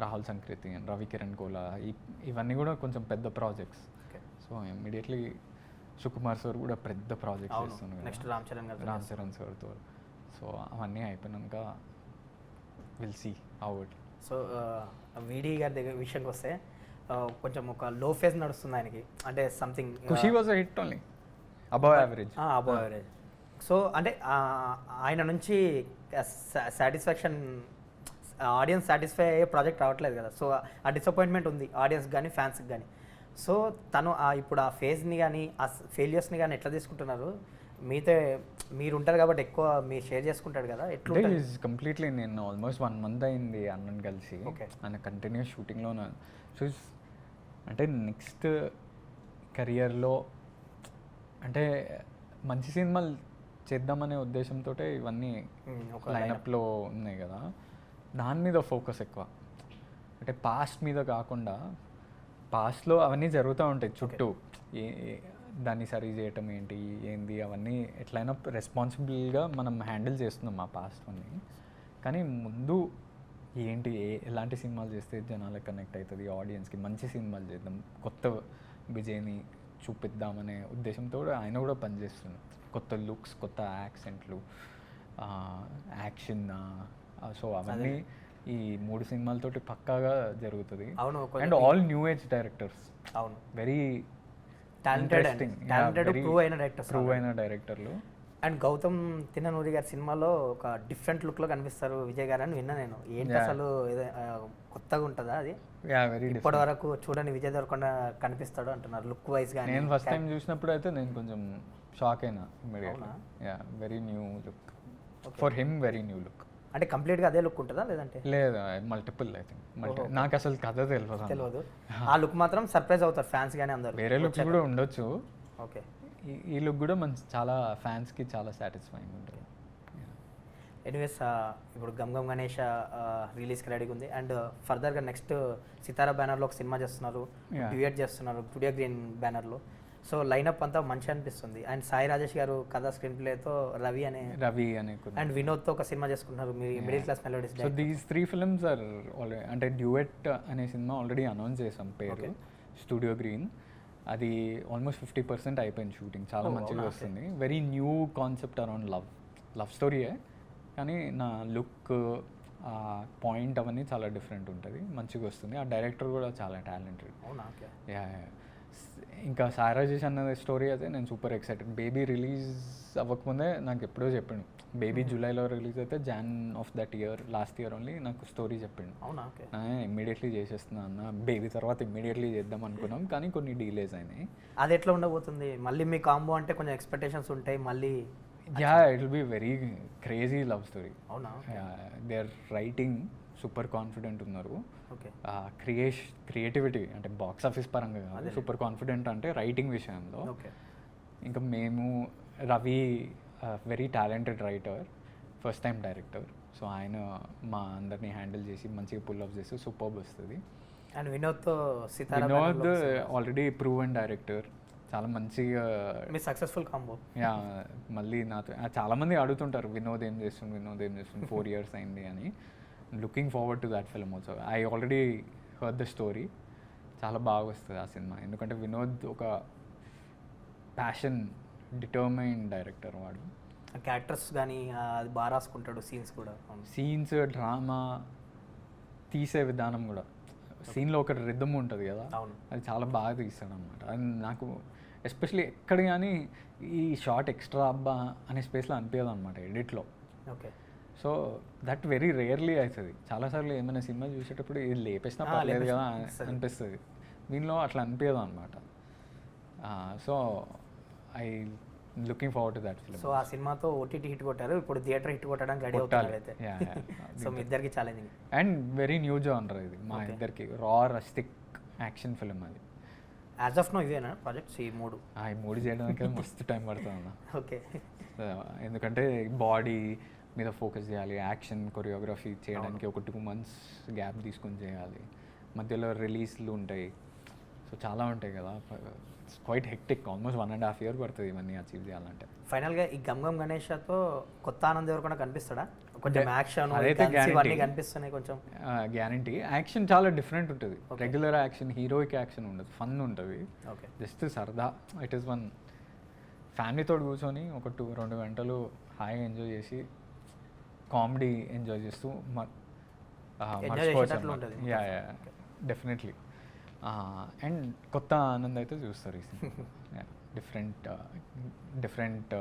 Rahul Sankrityan and Ravi Kiran Kola, ఇవన్నీ కూడా కొంచెం పెద్ద projects. So immediately Sukumar sir కూడా పెద్ద ప్రాజెక్ట్స్ చేస్తున్నారు, నెక్స్ట్ రామ్ చరణ్ సార్తో. సో అవన్నీ అయిపోయినాక will see how it. So వీడి గారి దగ్గర విషయానికి వస్తే కొంచెం ఒక లో ఫేజ్ నడుస్తుంది ఆయనకి, అంటే something Kushi was a hit only, above average. Above average. So అంటే ఆయన నుంచి సాటిస్ఫాక్షన్, ఆడియన్స్ సాటిస్ఫై అయ్యే ప్రాజెక్ట్ రావట్లేదు కదా. సో ఆ డిసప్పాయింట్మెంట్ ఉంది ఆడియన్స్ కానీ ఫ్యాన్స్కి కానీ. సో తను ఇప్పుడు ఆ ఫేజ్ని కానీ ఆ ఫెయిలియర్స్ని కానీ ఎట్లా తీసుకుంటున్నారు? మీతో మీరు ఉంటారు కాబట్టి ఎక్కువ మీరు షేర్ చేసుకుంటాడు కదా, ఎట్లా కంప్లీట్లీ. నేను ఆల్మోస్ట్ 1 month అయింది అన్నని కలిసి. ఆయన కంటిన్యూస్ షూటింగ్లో. సో అంటే నెక్స్ట్ కెరియర్లో అంటే మంచి సినిమాలు చేద్దామనే ఉద్దేశంతో ఇవన్నీ లైనప్లో ఉన్నాయి కదా, దాని మీద ఫోకస్ ఎక్కువ. అంటే పాస్ట్ మీద కాకుండా, పాస్ట్లో అవన్నీ జరుగుతూ ఉంటాయి చుట్టూ, దాన్ని సరి చేయటం ఏంది అవన్నీ ఎట్లయినా రెస్పాన్సిబుల్గా మనం హ్యాండిల్ చేస్తున్నాం ఆ పాస్ట్ అన్నీ. కానీ ముందు ఏంటి, ఎలాంటి సినిమాలు చేస్తే జనాలకు కనెక్ట్ అవుతుంది, ఆడియన్స్కి మంచి సినిమాలు చేద్దాం, కొత్త విజయ్ని చూపిద్దామనే ఉద్దేశంతో ఆయన కూడా పనిచేస్తున్నాడు. కొత్త లుక్స్, కొత్త యాక్సెంట్లు, యాక్షన్. సో అవన్నీ ఈ 3 సినిమాలతోటి పక్కాగా జరుగుతుంది. అవును. And all new age directors. అవును. వెరీ టాలెంటెడ్ ప్రూవ్ అయిన డైరెక్టర్లు. అండ్ గౌతమ్ తిన్ననూరి గారి సినిమాలో ఒక డిఫరెంట్ లుక్లో కనిపిస్తారు విజయ్ గారు అని విన్నా నేను. ఏంటి అసలు కొత్తగా ఉంటుందా అది? ఇప్పటి వరకు చూడని విజయ్ దేవరకొండ కనిపిస్తాడు అంటున్నారు లుక్ వైజ్ గా. నేను ఫస్ట్ టైం చూసినప్పుడు అయితే నేను కొంచెం షాక్ అయినా immediately. Very new look for him, very new look. అంటే కంప్లీట్గా అదే లుక్ ఉంటుందా లేదంటే? లేదు, మల్టిపుల్. ఐ థింక్ నాకు అసలు కథ తెలియదు. ఆ లుక్ మాత్రం సర్ప్రైజ్ అవుతారు ఫ్యాన్స్ కానీ అందరూ. వేరే లుక్స్ కూడా ఉండొచ్చు. ఓకే. ఈ లుక్ కూడా మంచి, చాలా ఫ్యాన్స్కి చాలా సాటిస్ఫైయింగ్ ఉంటుంది. ఎనీవేస్ ఇప్పుడు గమ్ గమ్ గణేష్ రిలీజ్కి రెడీగా ఉంది. అండ్ ఫర్దర్గా నెక్స్ట్ సితారా బ్యానర్లో ఒక సినిమా చేస్తున్నారు, డ్యూయట్ చేస్తున్నారు స్టూడియో గ్రీన్ బ్యానర్లో. సో లైనప్ అంతా మంచిగా అనిపిస్తుంది. అండ్ సాయి రాజేష్ గారు కథా స్క్రీన్ ప్లేతో రవి అనే అండ్ వినోద్తో ఒక సినిమా చేసుకుంటున్నారు మీరు, Middle Class Melodies. So these 3 films are already, అంటే డ్యూయట్ అనే సినిమా ఆల్రెడీ అనౌన్స్ చేసాం పేరు, స్టూడియో గ్రీన్. అది ఆల్మోస్ట్ 50% అయిపోయింది షూటింగ్, చాలా మంచిగా వస్తుంది. Very new concept around love స్టోరీయే, కానీ నా లుక్, పాయింట్ అవన్నీ చాలా డిఫరెంట్ ఉంటుంది, మంచిగా వస్తుంది. ఆ డైరెక్టర్ కూడా చాలా టాలెంటెడ్. యా. ఇంకా సాయి రాజేష్ అన్న స్టోరీ అయితే నేను సూపర్ ఎక్సైటెడ్. బేబీ రిలీజ్ అవ్వకముందే నాకు ఎప్పుడో చెప్పిండు, బేబీ జూలైలో రిలీజ్ అయితే జాన్ of that year, last year only నాకు స్టోరీ చెప్పిండు. ఇమ్మీడియట్లీ చేసేస్తున్నా అన్న, బేబీ తర్వాత ఇమ్మీడియట్లీ చేద్దాం అనుకున్నాం, కానీ కొన్ని డీలేస్ అయినాయి. అది ఎట్లా ఉండబోతుంది మళ్ళీ మీ కాంబో? అంటే కొంచెం ఎక్స్పెక్టేషన్స్ ఉంటాయి మళ్ళీ. Yeah, it will be very crazy love story. అవునా? They are writing super confident ఉన్నారు. ఓకే. క్రియేటివిటీ అంటే బాక్స్ ఆఫీస్ పరంగా కాదు, సూపర్ కాన్ఫిడెంట్ అంటే రైటింగ్ విషయంలో. ఇంకా మేము Ravi very talented writer, first time director. So ఆయన మా అందరినీ హ్యాండిల్ చేసి మంచిగా పుల్ ఆఫ్ చేసి సూపర్బ్ వస్తుంది. And Vinod already prove and director, చాలా మంచిగా మీ సక్సెస్ఫుల్ కాంబో. యా, మళ్ళీ నాతో చాలామంది అడుగుతుంటారు వినోద్ ఏం చేస్తుంది 4 years అయింది అని. Looking forward to that film also. I already heard the story. చాలా బాగా వస్తుంది ఆ సినిమా, ఎందుకంటే వినోద్ ఒక ప్యాషన్, డిటర్మైన్ డైరెక్టర్. వాడు క్యారెక్టర్స్ కానీ అది బాగా రాసుకుంటాడు, సీన్స్ కూడా. సీన్స్, డ్రామా, తీసే విధానం కూడా, సీన్లో ఒక రిథమ్ ఉంటుంది కదా, అది చాలా బాగా తీస్తాడు అనమాట. అది నాకు ఎస్పెషలీ ఎక్కడ కానీ ఈ షార్ట్ ఎక్స్ట్రా అబ్బా అనే స్పేస్లో అనిపించదు అనమాట ఎడిట్లో. Okay. So that very rarely అవుతుంది. చాలాసార్లు ఏమైనా సినిమా చూసేటప్పుడు ఇది లేపేసినా పర్లేదు కదా అనిపిస్తుంది, దీనిలో అట్లా అనిపించదు అనమాట. So I looking forward to that film. So ఆ సినిమాతో ఓటీటీ హిట్ కొట్టారు, ఇప్పుడు థియేటర్ హిట్ కొట్టడానికి రెడీ అవుతున్నారు అయితే. సో మీ ఇద్దరికి challenging and very new genre ఇది మా Okay. ఇద్దరికి, రా రస్టిక్ యాక్షన్ ఫిల్మ్ అది. యాజ్ ఆఫ్ నో ఇవేనా ప్రాజెక్ట్స్ ఈ మూడు? ఈ మూడు చేయడానికి మస్తు టైం పడుతుంది అన్న. ఓకే. ఎందుకంటే బాడీ మీద ఫోకస్ చేయాలి, యాక్షన్ కొరియోగ్రఫీ చేయడానికి ఒక 2 months గ్యాప్ తీసుకొని చేయాలి, మధ్యలో రిలీజ్లు ఉంటాయి, సో చాలా ఉంటాయి కదా. It's quite hectic, almost 1.5 years పడుతుంది ఇవన్నీ అచీవ్ చేయాలంటే. ఫైనల్గా ఈ గమ్ గమ్ గణేషతో కొత్త ఆనంద్ ఎవరు కూడా కనిపిస్తాడా? కొంచెం యాక్షన్ అదైతే ఇవన్నీ guarantee. కనిపిస్తున్నాయి కొంచెం. గ్యారంటీ. యాక్షన్ చాలా డిఫరెంట్ ఉంటుంది, రెగ్యులర్ యాక్షన్, హీరోయిక్ యాక్షన్ ఉండదు, ఫన్ ఉంటుంది, ఓకే. జస్ట్ సరదా. ఇట్ ఈస్ వన్ ఫ్యామిలీతో కూర్చొని ఒక 2 గంటలు హాయిగా ఎంజాయ్ చేసి కామెడీ ఎంజాయ్ చేస్తూ చేసేటట్లు ఉంటుంది. Yeah definitely. అండ్ కొత్త ఆనంద్ అయితే చూస్తారు ఈ సినిమా. Different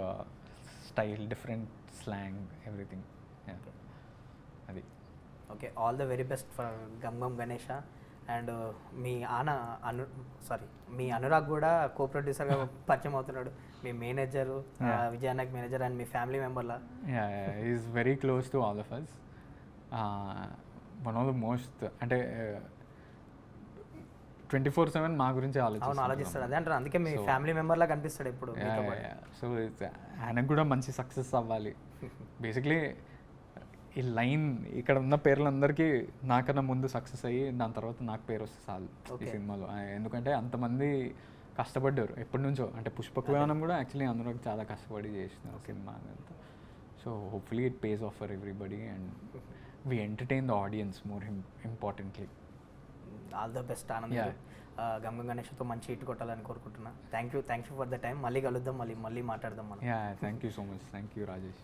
style, different slang, everything. అది. Okay, all the very best for Gam Gam Ganesha. And మీ మీ అనురాగ్ కూడా కో ప్రొడ్యూసర్గా పరిచయం అవుతున్నాడు, మీ మేనేజరు, విజయానాయక్ మేనేజర్ అండ్ మీ ఫ్యామిలీ మెంబర్లా. Is very close to all of us. One of the most, అంటే 24/7 మా గురించి అవును ఆలోచిస్తాడు, అదే అంటారు, అందుకే మీ ఫ్యామిలీ మెంబర్లా కనిపిస్తాడు ఇప్పుడు. సో ఆయనకు కూడా మంచి సక్సెస్ అవ్వాలి. బేసిక్లీ ఈ లైన్ ఇక్కడ ఉన్న పేర్లందరికీ నాకన్నా ముందు సక్సెస్ అయ్యి దాని తర్వాత నాకు పేరు వస్తే చాలు ఈ సినిమాలో. ఎందుకంటే అంతమంది కష్టపడ్డారు ఎప్పటి నుంచో, అంటే పుష్పక విమానం కూడా యాక్చువల్లీ అందులో చాలా కష్టపడి చేసిన సినిమా అంతా. So hopefully it pays off for everybody and we entertain the audience more importantly. All the best Anand. Gam Gam గణేష్తో మంచి హిట్ కొట్టాలని కోరుకుంటున్నా. Thank you for the time. మళ్ళీ కలుద్దాం, మళ్ళీ మాట్లాడదాం మనం. Thank you so much. Thank you Rajesh.